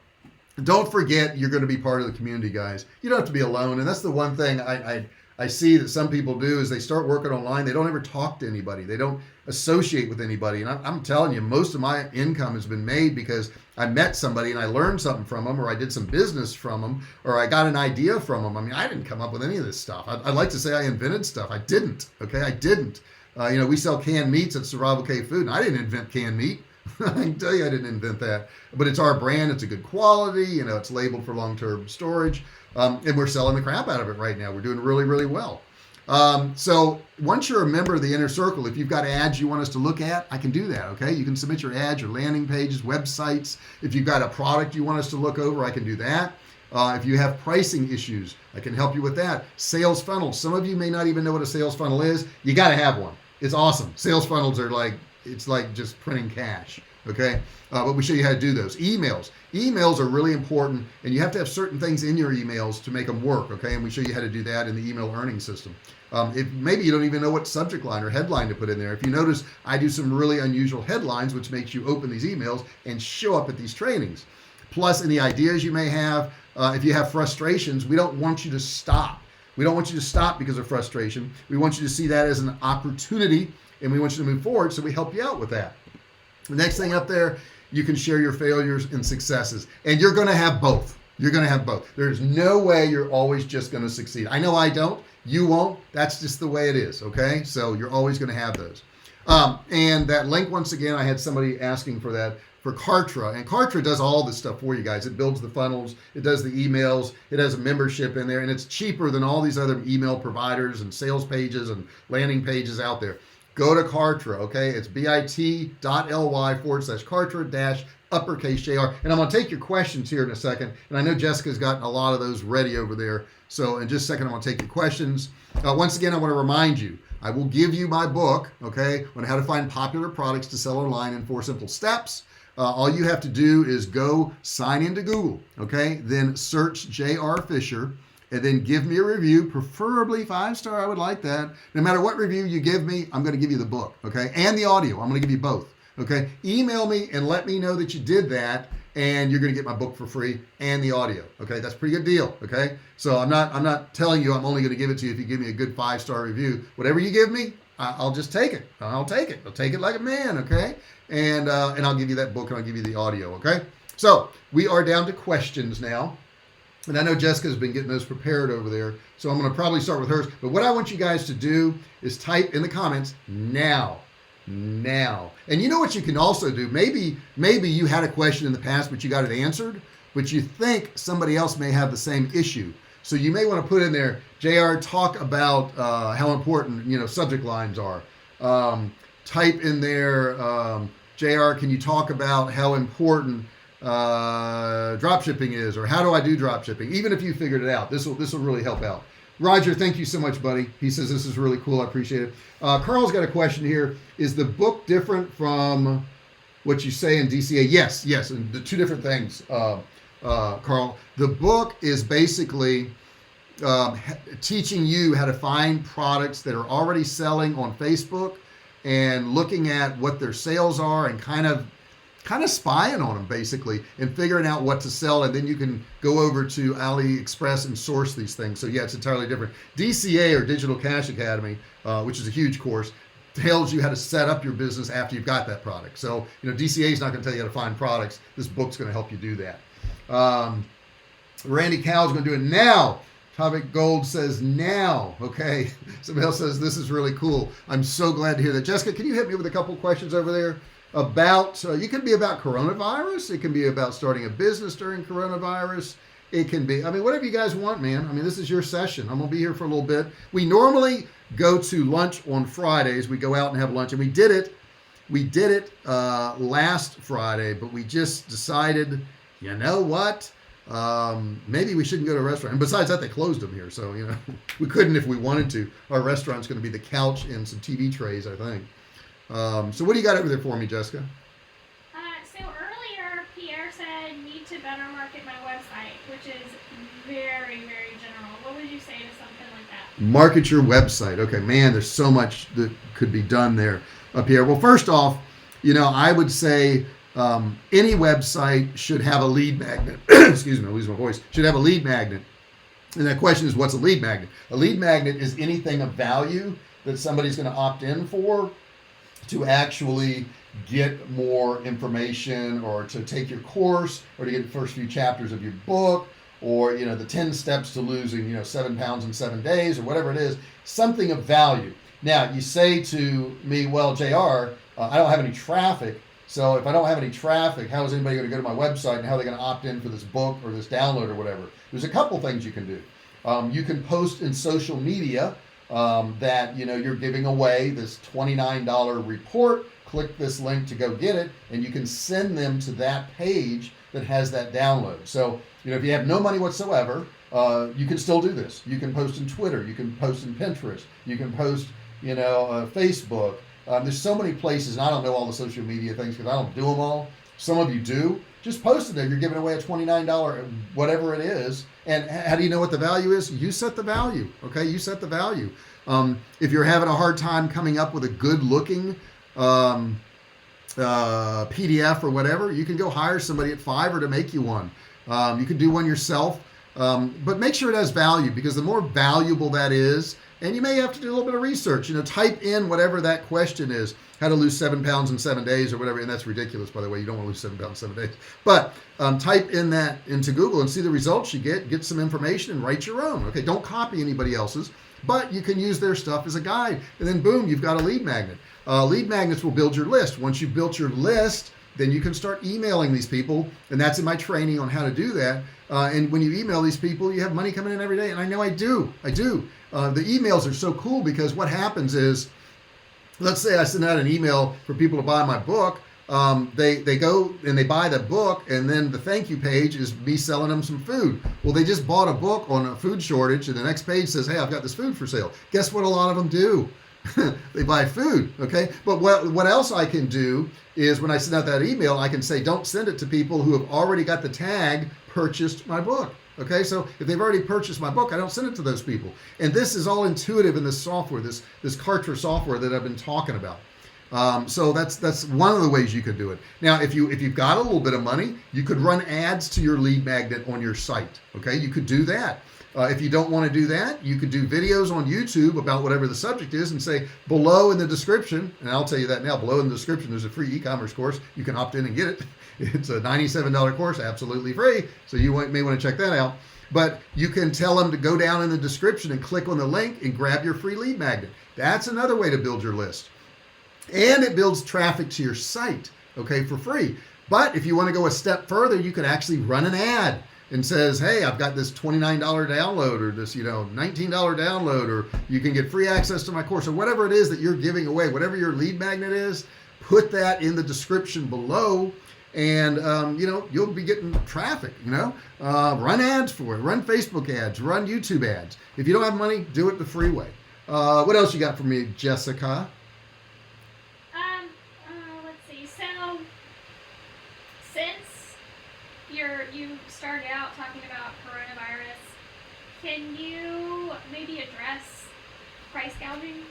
don't forget you're going to be part of the community, guys. You don't have to be alone, and that's the one thing I see that some people do is they start working online. They don't ever talk to anybody. They don't associate with anybody. And I'm telling you, most of my income has been made because I met somebody and I learned something from them, or I did some business from them, or I got an idea from them. I mean, I didn't come up with any of this stuff. I'd like to say I invented stuff. I didn't. Okay, I didn't. We sell canned meats at Survivalcave Food, and I didn't invent canned meat. I can tell you I didn't invent that, but it's our brand. It's a good quality. It's labeled for long-term storage, and we're selling the crap out of it right now. We're doing really, really well. So once you're a member of the inner circle, if you've got ads you want us to look at, I can do that. Okay, you can submit your ads, your landing pages, websites. If you've got a product you want us to look over, I can do that. If you have pricing issues, I can help you with that. Sales funnels. Some of you may not even know what a sales funnel is. You got to have one. It's awesome. Sales funnels are like, it's like just printing cash. Okay, but we show you how to do those. Emails are really important, and you have to have certain things in your emails to make them work. Okay, and we show you how to do that in the email earning system. If maybe you don't even know what subject line or headline to put in there. If you notice, I do some really unusual headlines, which makes you open these emails and show up at these trainings. Plus, any ideas you may have. If you have frustrations, we don't want you to stop. We don't want you to stop because of frustration. We want you to see that as an opportunity, and we want you to move forward, so we help you out with that. The next thing up there, you can share your failures and successes, and you're going to have both. You're going to have both. There's no way you're always just going to succeed. I know I don't. You won't. That's just the way it is. Okay, so you're always going to have those. And that link, once again, I had somebody asking for that for Kartra, and Kartra does all this stuff for you guys. It builds the funnels, it does the emails, it has a membership in there, and it's cheaper than all these other email providers and sales pages and landing pages out there. Go to Kartra, okay? It's bit.ly/Kartra-uppercase JR. And I'm going to take your questions here in a second. And I know Jessica's gotten a lot of those ready over there. So in just a second, I'm going to take your questions. Once again, I want to remind you, I will give you my book, okay, on how to find popular products to sell online in 4 simple steps. All you have to do is go sign into Google, okay? Then search J.R. Fisher. And then give me a review, preferably 5-star. I would like that. No matter what review you give me, I'm going to give you the book, okay? And the audio. I'm going to give you both, okay? Email me and let me know that you did that, and you're going to get my book for free and the audio, okay? That's a pretty good deal, okay? So I'm not telling you I'm only going to give it to you if you give me a good 5-star review. Whatever you give me, I'll just take it. I'll take it. I'll take it like a man, okay? And I'll give you that book and I'll give you the audio, okay? So we are down to questions now. And I know Jessica's been getting those prepared over there, so I'm going to probably start with hers. But what I want you guys to do is type in the comments now. And you know what you can also do? Maybe you had a question in the past, but you got it answered, but you think somebody else may have the same issue. So you may want to put in there, JR, talk about how important subject lines are. Type in there, JR, can you talk about how important drop shipping is, or how do I do drop shipping? Even if you figured it out, this will really help out. Roger, thank you so much, buddy. He says this is really cool. I appreciate it. Carl's got a question here. Is the book different from what you say in DCA? Yes, and the 2 different things, Carl. The book is basically teaching you how to find products that are already selling on Facebook and looking at what their sales are and kind of spying on them basically and figuring out what to sell, and then you can go over to AliExpress and source these things. So yeah, it's entirely different. DCA, or Digital Cash Academy, which is a huge course, tells you how to set up your business after you've got that product. So DCA is not going to tell you how to find products. This book's going to help you do that. Randy Cow's going to do it now. Topic Gold says now. Okay, somebody else says this is really cool. I'm so glad to hear that. Jessica, can you hit me with a couple questions over there? About you can be about coronavirus, it can be about starting a business during coronavirus, it can be whatever you guys want, man. This is your session. I'm gonna be here for a little bit. We normally go to lunch on Fridays. We go out and have lunch, and we did it last Friday, but we just decided, you know what, maybe we shouldn't go to a restaurant. And besides that, they closed them here, so we couldn't if we wanted to. Our restaurant's going to be the couch and some TV trays, I think. So what do you got over there for me, Jessica? So earlier, Pierre said, need to better market my website, which is very, very general. What would you say to something like that? Market your website. Okay, man, there's so much that could be done there, Pierre. Well, first off, I would say any website should have a lead magnet. Excuse me, I lose my voice. Should have a lead magnet. And that question is, what's a lead magnet? A lead magnet is anything of value that somebody's going to opt in for, to actually get more information, or to take your course, or to get the first few chapters of your book, or the 10 steps to losing 7 pounds in 7 days, or whatever it is, something of value. Now you say to me, well, JR, I don't have any traffic, so if I don't have any traffic, how is anybody going to go to my website, and how are they going to opt in for this book or this download or whatever? There's a couple things you can do. You can post in social media that you're giving away this $29 report. Click this link to go get it, and you can send them to that page that has that download. So if you have no money whatsoever, you can still do this. You can post in Twitter, you can post in Pinterest, you can post Facebook. There's so many places, and I don't know all the social media things because I don't do them all. Some of you do. Just post it there. You're giving away a $29 whatever it is. And how do you know what the value is? You set the value. Okay, you set the value. If you're having a hard time coming up with a good looking PDF or whatever, you can go hire somebody at Fiverr to make you one. You can do one yourself, but make sure it has value, because the more valuable that is, and you may have to do a little bit of research, type in whatever that question is, how to lose 7 pounds in 7 days or whatever. And that's ridiculous, by the way. You don't want to lose 7 pounds in 7 days, but type in that into Google and see the results you get some information and write your own. Okay. Don't copy anybody else's, but you can use their stuff as a guide, and then boom, you've got a lead magnet. Lead magnets will build your list. Once you've built your list, then you can start emailing these people, and that's in my training on how to do that. And when you email these people, you have money coming in every day, and I know I do. The emails are so cool, because what happens is, let's say I send out an email for people to buy my book. They go and they buy the book, and then the thank you page is me selling them some food. Well, they just bought a book on a food shortage, and the next page says, hey, I've got this food for sale. Guess what a lot of them do? They buy food. Okay. But what else I can do is, when I send out that email, I can say, don't send it to people who have already got the tag purchased my book. Okay. So if they've already purchased my book, I don't send it to those people. And this is all intuitive in this software, this Kartra software that I've been talking about. So that's one of the ways you could do it. Now, if you've got a little bit of money, you could run ads to your lead magnet on your site. Okay. You could do that. If you don't want to do that, you could do videos on YouTube about whatever the subject is, and say below in the description, and I'll tell you that now, below in the description, there's a free e-commerce course. You can opt in and get it. It's a $97 course, absolutely free. So you may want to check that out. But you can tell them to go down in the description and click on the link and grab your free lead magnet. That's another way to build your list. And it builds traffic to your site, okay, for free. But if you want to go a step further, you can actually run an ad and says, hey, I've got this $29 download, or this $19 download, or you can get free access to my course, or whatever it is that you're giving away, whatever your lead magnet is, put that in the description below, and you'll be getting traffic. Run ads for it, run Facebook ads, run YouTube ads. If you don't have money, do it the free way. What else you got for me, Jessica? Let's see. So since you started out talking about coronavirus, can you maybe address price gouging?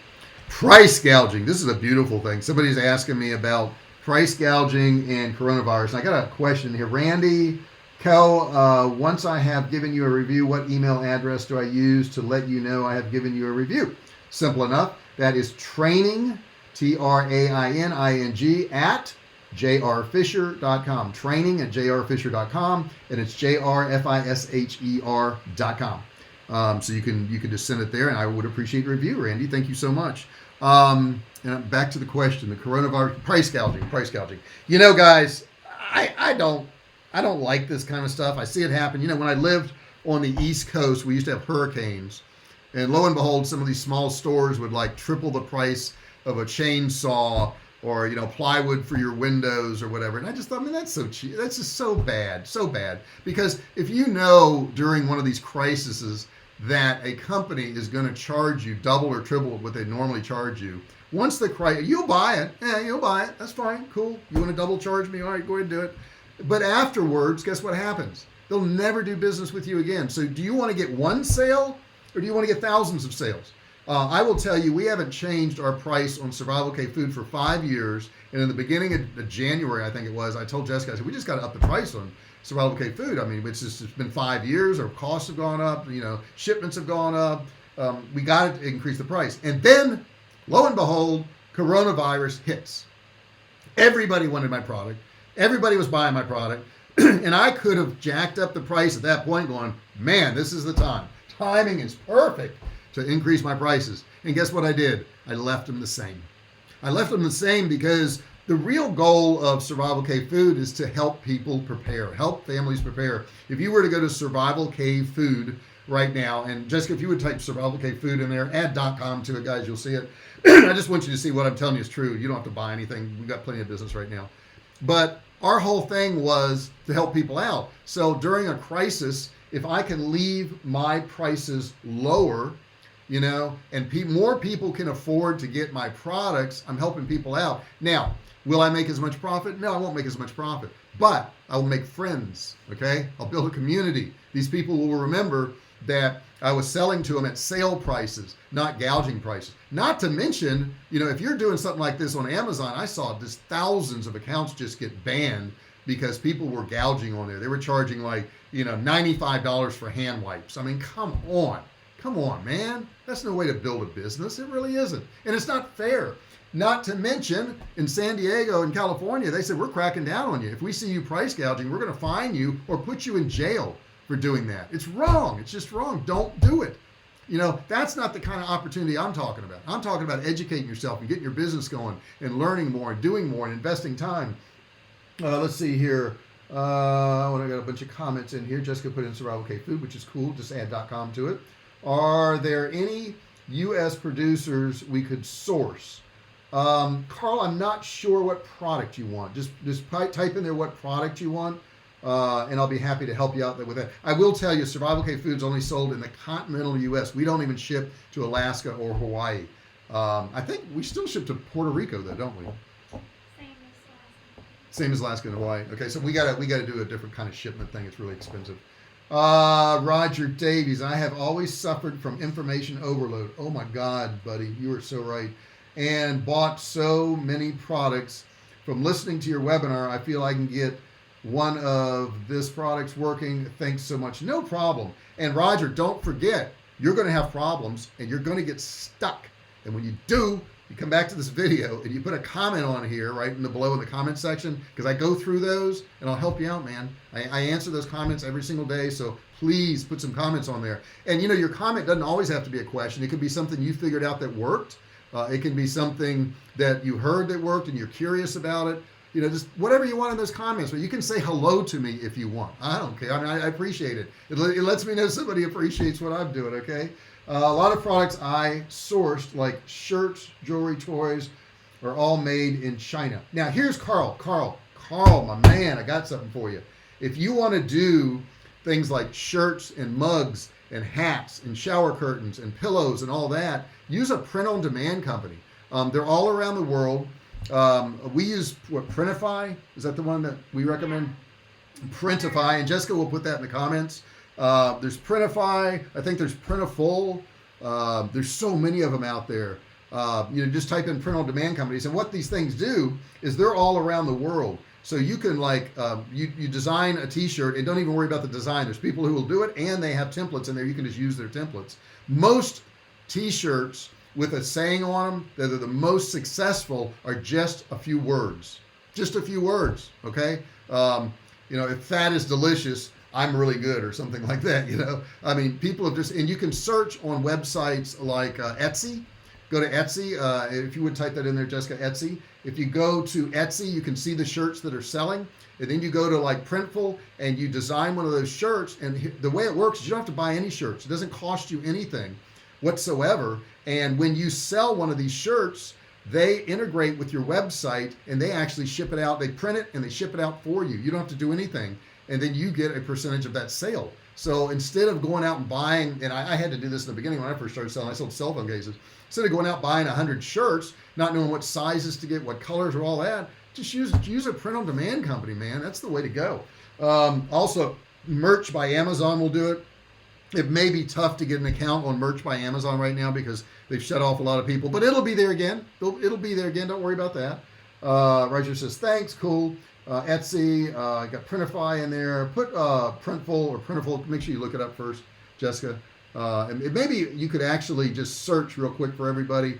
Price gouging. This is a beautiful thing. Somebody's asking me about price gouging and coronavirus. And I got a question here. Randy Co, once I have given you a review, what email address do I use to let you know I have given you a review? Simple enough. That is training, TRAINING, at jrfisher.com. Training at jrfisher.com, and it's jrfisher.com. So you can just send it there, and I would appreciate a review, Randy. Thank you so much. And back to the question, the coronavirus, price gouging. Guys, I don't like this kind of stuff. I see it happen. When I lived on the East Coast, we used to have hurricanes, and lo and behold, some of these small stores would like triple the price of a chainsaw, or plywood for your windows or whatever. And I just thought, that's so cheap. That's just so bad. Because if during one of these crises that a company is going to charge you double or triple what they normally charge you, once the crisis, you'll buy it. Yeah, you'll buy it. That's fine. Cool. You want to double charge me? All right, go ahead and do it. But afterwards, guess what happens? They'll never do business with you again. So do you want to get one sale, or do you want to get thousands of sales? I will tell you, we haven't changed our price on Survivalcave food for 5 years. And in the beginning of January, I think it was, I told Jessica, I said, we just got to up the price on Survivalcave food. I mean, it's been 5 years. Our costs have gone up. Shipments have gone up. We got to increase the price. And then, lo and behold, coronavirus hits. Everybody wanted my product. Everybody was buying my product. And I could have jacked up the price at that point, going, man, this is the time. Timing is perfect to increase my prices. And guess what I did? I left them the same. Because the real goal of Survival Cave Food is to help people prepare, help families prepare. If you were to go to Survival Cave Food right now, and Jessica, if you would type Survival Cave Food in there, add .com to it, guys, you'll see it. I just want you to see what I'm telling you is true. You don't have to buy anything. We've got plenty of business right now. But our whole thing was to help people out. So during a crisis, if I can leave my prices lower, and more people can afford to get my products, I'm helping people out. Now, will I make as much profit? No, I won't make as much profit, but I will make friends, okay? I'll build a community. These people will remember that I was selling to them at sale prices, not gouging prices. Not to mention, if you're doing something like this on Amazon, I saw just thousands of accounts just get banned because people were gouging on there. They were charging like, $95 for hand wipes. I mean, come on, man. That's no way to build a business. It really isn't. And it's not fair. Not to mention, in San Diego and California, they said, we're cracking down on you. If we see you price gouging, we're going to fine you or put you in jail for doing that. It's wrong. It's just wrong. Don't do it. That's not the kind of opportunity I'm talking about. I'm talking about educating yourself and getting your business going and learning more and doing more and investing time. Let's see here. I got a bunch of comments in here. Jessica put in Survival Cave Food, which is cool. Just add .com to it. Are there any U.S. producers we could source? Carl, I'm not sure what product you want. Just type in there what product you want, and I'll be happy to help you out with that. I will tell you, Survival Cave Food's only sold in the continental U.S. We don't even ship to Alaska or Hawaii. I think we still ship to Puerto Rico, though, don't we? Same as Alaska and Hawaii. Okay, so we gotta do a different kind of shipment thing. It's really expensive. Roger Davies, I have always suffered from information overload. Oh my God, buddy, you are so right. And bought so many products from listening to your webinar. I feel I can get one of this product's working. Thanks so much. No problem. And Roger, don't forget, you're going to have problems and you're going to get stuck. And when you do, you come back to this video and you put a comment on here right below in the comment section, because I go through those and I'll help you out, man. I answer those comments every single day, so please put some comments on there. And your comment doesn't always have to be a question. It could be something you figured out that worked. It can be something that you heard that worked and you're curious about it. Just whatever you want in those comments. But you can say hello to me if you want. I don't care. I mean, I appreciate it. It lets me know somebody appreciates what I'm doing, okay? A lot of products I sourced, like shirts, jewelry, toys, are all made in China. Now, here's Carl. Carl, my man, I got something for you. If you want to do things like shirts and mugs and hats and shower curtains and pillows and all that, use a print-on-demand company. They're all around the world. We use Printify. Is that the one that we recommend? Printify, and Jessica will put that in the comments. There's Printify. I think there's Printful. There's so many of them out there. Just type in print-on-demand companies, and what these things do is they're all around the world. So you can you design a t-shirt and don't even worry about the design. There's people who will do it, and they have templates in there. You can just use their templates. Most t-shirts with a saying on them that are the most successful are just a few words. Just a few words, okay? If fat is delicious, I'm really good, or something like that, I mean, people have just, and you can search on websites like Etsy. Go to Etsy. If you would type that in there, Jessica, Etsy. If you go to Etsy, you can see the shirts that are selling. And then you go to like Printful and you design one of those shirts. And the way it works is you don't have to buy any shirts. It doesn't cost you anything whatsoever. And when you sell one of these shirts, they integrate with your website and they actually ship it out. They print it and they ship it out for you. You don't have to do anything. And then you get a percentage of that sale. So instead of going out and buying, and I had to do this in the beginning when I first started selling, I sold cell phone cases. Instead of going out buying 100 shirts, not knowing what sizes to get, what colors or all that, just use a print-on-demand company, man. That's the way to go. Also, Merch by Amazon will do it. It may be tough to get an account on Merch by Amazon right now because they've shut off a lot of people, but it'll be there again. It'll be there again. Don't worry about that. Roger says, thanks, cool. Etsy, got Printify in there. Put Printful or Printiful. Make sure you look it up first, Jessica. And maybe you could actually just search real quick for everybody.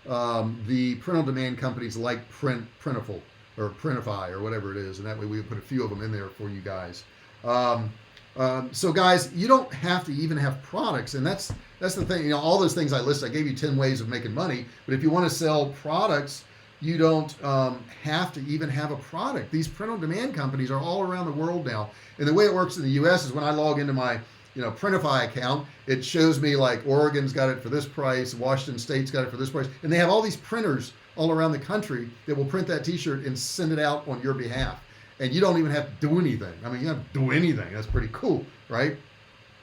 The print-on-demand companies like Printiful or Printify or whatever it is, and that way we would put a few of them in there for you guys. So guys, you don't have to even have products, and that's the thing. All those things I listed, I gave you 10 ways of making money. But if you want to sell products, You don't have to even have a product. These print-on-demand companies are all around the world now. And the way it works in the U.S. is when I log into my Printify account, it shows me like Oregon's got it for this price, Washington State's got it for this price, and they have all these printers all around the country that will print that t-shirt and send it out on your behalf. And you don't even have to do anything. I mean, you don't have to do anything. That's pretty cool, right?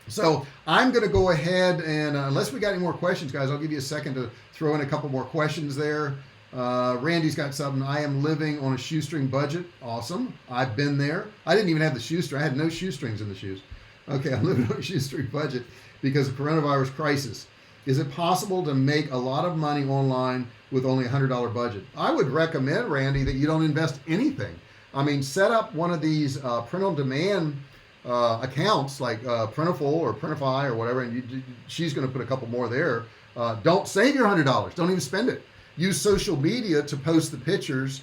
So I'm going to go ahead and unless we got any more questions, guys, I'll give you a second to throw in a couple more questions there. Randy's got something. I am living on a shoestring budget. Awesome. I've been there. I didn't even have the shoestring. I had no shoestrings in the shoes. Okay, I'm living on a shoestring budget because of coronavirus crisis. Is it possible to make a lot of money online with only $100 budget? I would recommend, Randy, that you don't invest anything. I mean, set up one of these print-on-demand accounts like Printiful or Printify or whatever, and she's going to put a couple more there. Don't save your $100. Don't even spend it. Use social media to post the pictures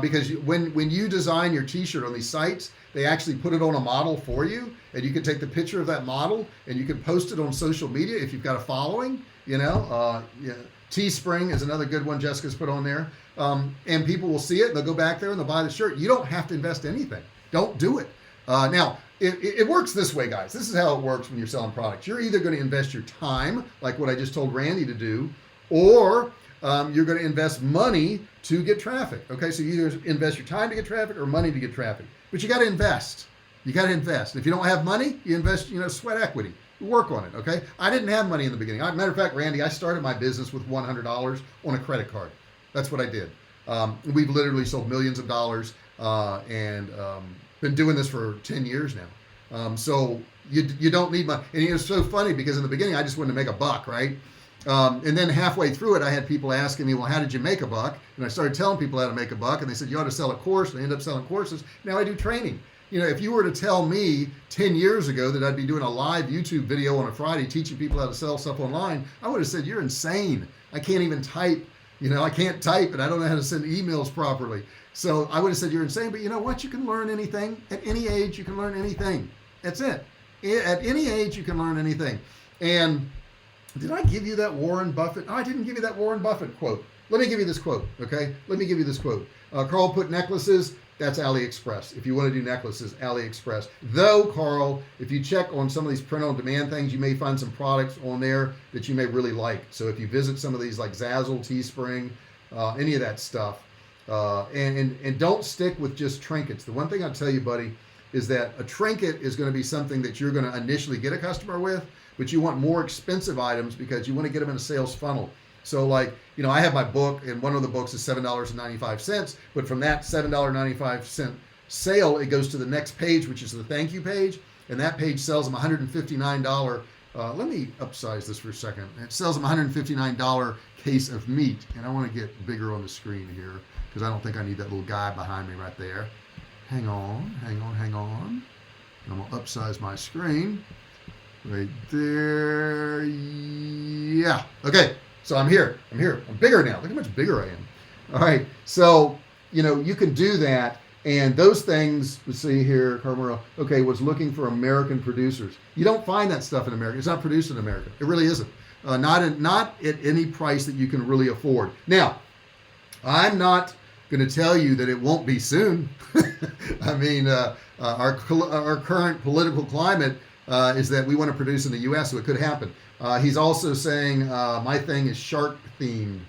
because when you design your t-shirt on these sites, they actually put it on a model for you, and you can take the picture of that model and you can post it on social media if you've got a following. Teespring is another good one Jessica's put on there, and people will see it and they'll go back there and they'll buy the shirt. You don't have to invest anything. Don't do it. Now, it works this way, guys. This is how it works when you're selling products. You're either going to invest your time, like what I just told Randy to do, or you're going to invest money to get traffic. Okay, so you either invest your time to get traffic or money to get traffic. But you got to invest. You got to invest. If you don't have money, you invest, sweat equity. Work on it, okay? I didn't have money in the beginning. Matter of fact, Randy, I started my business with $100 on a credit card. That's what I did. We've literally sold millions of dollars and been doing this for 10 years now. So you don't need money. And it was so funny because in the beginning, I just wanted to make a buck, right? And then halfway through it, I had people asking me, well, how did you make a buck? And I started telling people how to make a buck, and they said, you ought to sell a course. And I ended up selling courses. Now I do training. If you were to tell me 10 years ago that I'd be doing a live YouTube video on a Friday teaching people how to sell stuff online, I would have said, you're insane. I can't even type. I can't type, and I don't know how to send emails properly. So I would have said, you're insane. But you know what? You can learn anything. At any age, you can learn anything. That's it. At any age, you can learn anything. And did I give you that Warren Buffett? Oh, I didn't give you that Warren Buffett quote. Let me give you this quote, okay? Let me give you this quote. Carl put necklaces. That's AliExpress. If you want to do necklaces, AliExpress. Though, Carl, if you check on some of these print-on-demand things, you may find some products on there that you may really like. So if you visit some of these like Zazzle, Teespring, any of that stuff, and don't stick with just trinkets. The one thing I'll tell you, buddy, is that a trinket is going to be something that you're going to initially get a customer with, but you want more expensive items because you want to get them in a sales funnel. So like, I have my book, and one of the books is $7.95, but from that $7.95 sale, it goes to the next page, which is the thank you page, and that page sells them $159. Let me upsize this for a second. It sells them $159 case of meat, and I want to get bigger on the screen here because I don't think I need that little guy behind me right there. Hang on. I'm going to upsize my screen right there. Yeah. Okay. So I'm here. I'm bigger now. Look how much bigger I am. All right. So, you can do that. And those things, let's see here, Carmelo, okay, was looking for American producers. You don't find that stuff in America. It's not produced in America. It really isn't. Not at any price that you can really afford. Now, I'm not going to tell you that it won't be soon. I mean, our current political climate is that we want to produce in the U.S., so it could happen. He's also saying my thing is shark themed.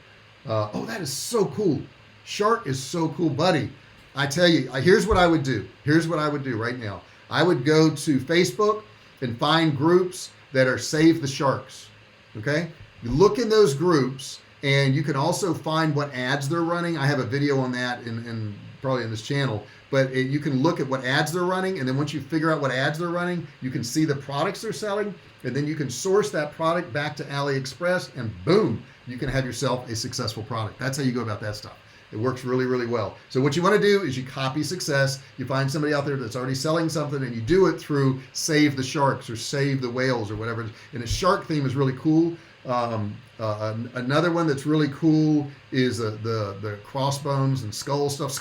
Oh, that is so cool. Shark is so cool, buddy. I tell you, here's what I would do. Here's what I would do right now. I would go to Facebook and find groups that are Save the Sharks. Okay? You look in those groups, and you can also find what ads they're running. I have a video on that in probably in this channel. But you can look at what ads they're running, and then once you figure out what ads they're running, you can see the products they're selling, and then you can source that product back to AliExpress, and boom, you can have yourself a successful product. That's how you go about that stuff. It works really, really well. So what you want to do is you copy success. You find somebody out there that's already selling something, and you do it through Save the Sharks or Save the Whales or whatever. And the shark theme is really cool. Another one that's really cool is the crossbones and skull stuff.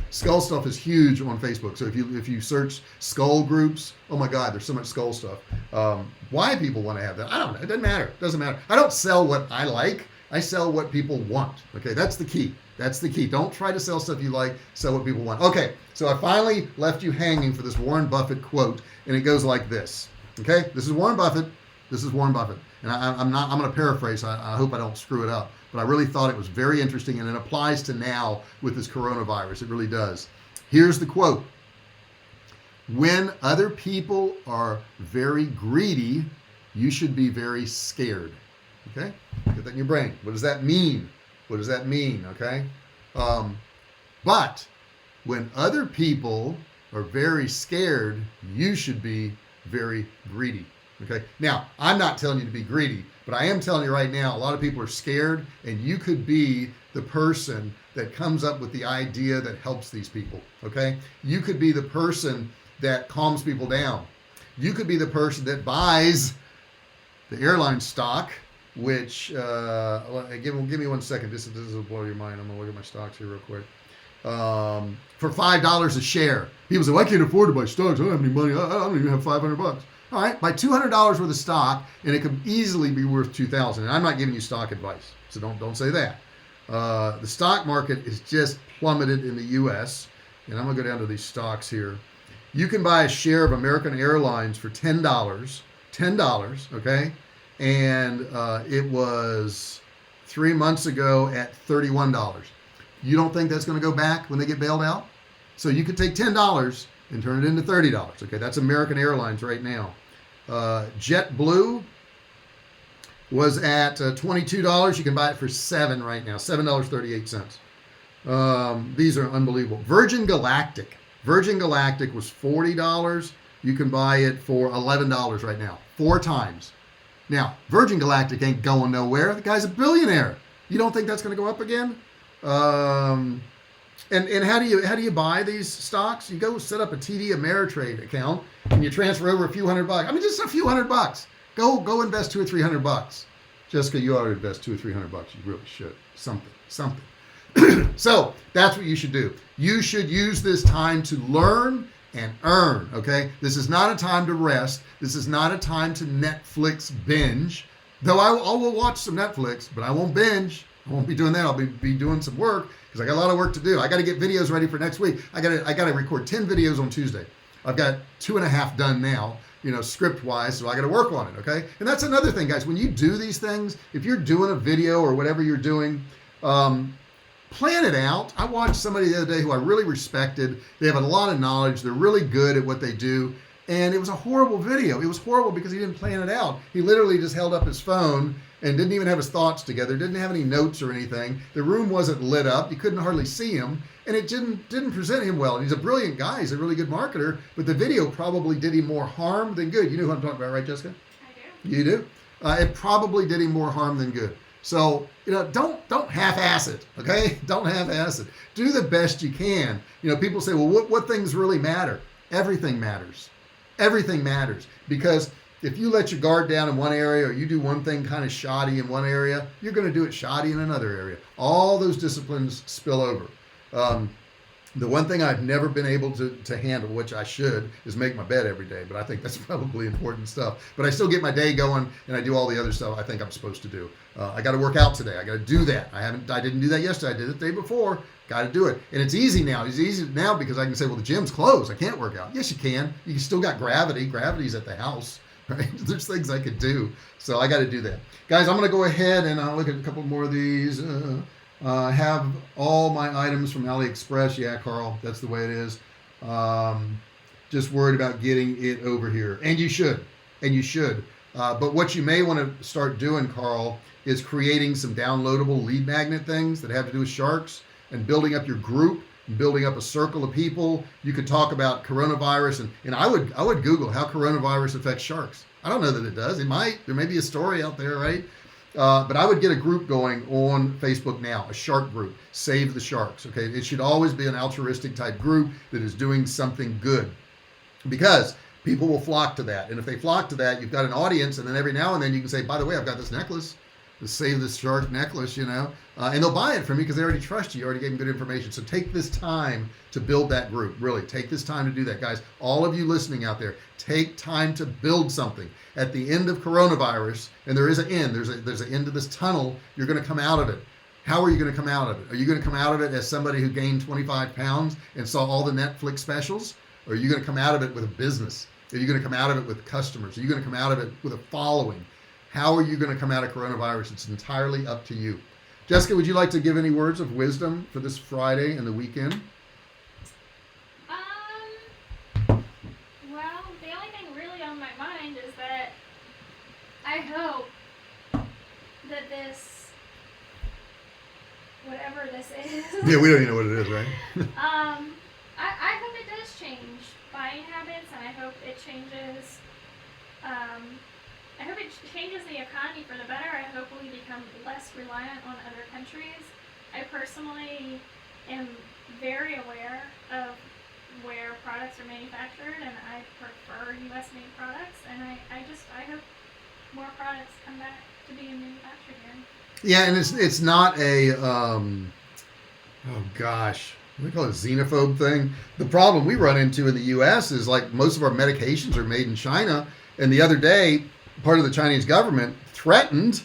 Skull stuff is huge on Facebook. So if you search skull groups, oh my God, there's so much skull stuff. Why people want to have that, I don't know. It doesn't matter. I don't sell what I like. I sell what people want. Okay, that's the key. That's the key. Don't try to sell stuff you like, sell what people want. Okay, so I finally left you hanging for this Warren Buffett quote, and it goes like this. Okay, this is Warren Buffett. This is Warren Buffett, and I'm going to paraphrase. I hope I don't screw it up, but I really thought it was very interesting, and it applies to now with this coronavirus. It really does. Here's the quote: when other people are very greedy, you should be very scared. Okay, get that in your brain. What does that mean? What does that mean? Okay, but when other people are very scared, you should be very greedy. Okay, now I'm not telling you to be greedy, but I am telling you right now, a lot of people are scared, and you could be the person that comes up with the idea that helps these people. Okay, you could be the person that calms people down. You could be the person that buys the airline stock, which give me 1 second. This will blow your mind. I'm gonna look at my stocks here real quick. For $5 a share, people say, well, I can't afford to buy stocks. I don't have any money. I don't even have $500. All right, buy $200 worth of stock, and it could easily be worth $2,000. And I'm not giving you stock advice, so don't say that. The stock market is just plummeted in the U.S., and I'm gonna go down to these stocks here. You can buy a share of American Airlines for $10, okay? And it was 3 months ago at $31. You don't think that's going to go back when they get bailed out? So you could take $10 and turn it into $30. Okay, that's American Airlines right now. JetBlue was at $22. You can buy it for $7 right now, $7.38. These are unbelievable. Virgin Galactic was $40. You can buy it for $11 right now, 4 times. Now, Virgin Galactic ain't going nowhere. The guy's a billionaire. You don't think that's going to go up again? And how do you buy these stocks? You go set up a TD Ameritrade account and you transfer over a few $100. I mean, just a few $100. Go invest $200 or $300. Jessica, you ought to invest $200 or $300. You really should. Something. So that's what you should do. You should use this time to learn and earn. Okay, this is not a time to rest. This is not a time to Netflix binge. Though I will watch some Netflix, but I won't binge. I won't be doing that. I'll be doing some work because I got a lot of work to do. I got to get videos ready for next week. I got to record 10 videos on Tuesday. I've got 2.5 done now, script wise. So I got to work on it. Okay, and that's another thing, guys. When you do these things, if you're doing a video or whatever you're doing, plan it out. I watched somebody the other day who I really respected. They have a lot of knowledge. They're really good at what they do. And it was a horrible video. It was horrible because he didn't plan it out. He literally just held up his phone and didn't even have his thoughts together, didn't have any notes or anything. The room wasn't lit up. You couldn't hardly see him. And it didn't present him well. And he's a brilliant guy. He's a really good marketer. But the video probably did him more harm than good. You know who I'm talking about, right, Jessica? I do. You do? It probably did him more harm than good. So, don't half-ass it, okay? Don't half-ass it. Do the best you can. People say, well, what things really matter? Everything matters. Everything matters. Because if you let your guard down in one area or you do one thing kind of shoddy in one area, you're going to do it shoddy in another area. All those disciplines spill over. The one thing I've never been able to handle, which I should, is make my bed every day. But I think that's probably important stuff. But I still get my day going, and I do all the other stuff I think I'm supposed to do. I got to work out today. I got to do that. I didn't do that yesterday. I did it the day before. Got to do it. And it's easy now. It's easy now because I can say, well, the gym's closed. I can't work out. Yes, you can. You still got gravity. Gravity's at the house. Right? There's things I could do. So I got to do that. Guys, I'm going to go ahead and look at a couple more of these. Have all my items from AliExpress. Yeah, Carl, that's the way it is. Just worried about getting it over here. And you should. But what you may want to start doing, Carl, is creating some downloadable lead magnet things that have to do with sharks and building up your group, building up a circle of people. You could talk about coronavirus, and I would Google how coronavirus affects sharks. I don't know that it does. It might. There may be a story out there, right? But I would get a group going on Facebook now, a shark group, Save the Sharks. Okay, it should always be an altruistic type group that is doing something good, because people will flock to that. And if they flock to that, you've got an audience, and then every now and then you can say, by the way, I've got this necklace, the Save the Shark necklace, and they'll buy it from you because they already trust you. You already gave them good information. So take this time to build that group. Really, take this time to do that, guys. All of you listening out there, take time to build something. At the end of coronavirus, and there is an end, there's an end to this tunnel, you're going to come out of it. How are you going to come out of it? Are you going to come out of it as somebody who gained 25 pounds and saw all the Netflix specials? Or are you going to come out of it with a business? Are you going to come out of it with customers? Are you going to come out of it with a following? How are you going to come out of coronavirus? It's entirely up to you. Jessica, would you like to give any words of wisdom for this Friday and the weekend? Well, the only thing really on my mind is that I hope that this, whatever this is. Yeah, we don't even know what it is, right? I hope it does change buying habits, and I hope it changes. I hope it changes the economy for the better. I hope we become less reliant on other countries. I personally am very aware of where products are manufactured, and I prefer U.S. made products, and I hope more products come back to being manufactured here. Yeah, and it's not a oh gosh, what do we call it, a xenophobe thing. The problem we run into in the U.S. is like most of our medications are made in China, and the other day, part of the Chinese government threatened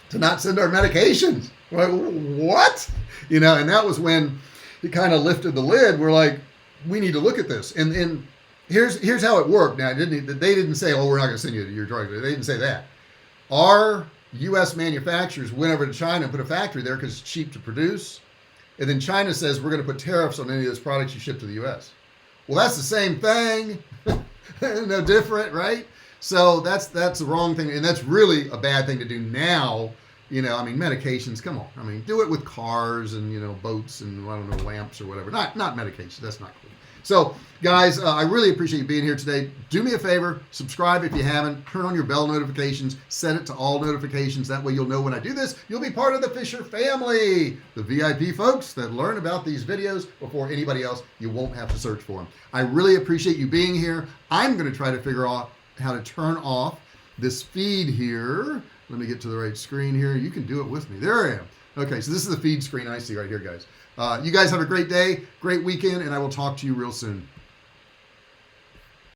to not send our medications. We're like, what? You know, and that was when it kind of lifted the lid. We're like, we need to look at this. And here's how it worked. Now, they didn't say, oh, we're not going to send you your drugs. They didn't say that. Our U.S. manufacturers went over to China and put a factory there because it's cheap to produce. And then China says, we're going to put tariffs on any of those products you ship to the U.S. Well, that's the same thing. No different, right? So that's the wrong thing. And that's really a bad thing to do now. You know, I mean, medications, come on. I mean, do it with cars and, you know, boats and, I don't know, lamps or whatever. Not medications. That's not cool. So, guys, I really appreciate you being here today. Do me a favor, subscribe if you haven't. Turn on your bell notifications. Set it to all notifications. That way you'll know when I do this. You'll be part of the Fisher family, the VIP folks that learn about these videos before anybody else. You won't have to search for them. I really appreciate you being here. I'm going to try to figure out how to turn off this feed here. Let me get to the right screen here. You can do it with me. There I am. Okay, so this is the feed screen I see right here, guys. You guys have a great day, great weekend, and I will talk to you real soon.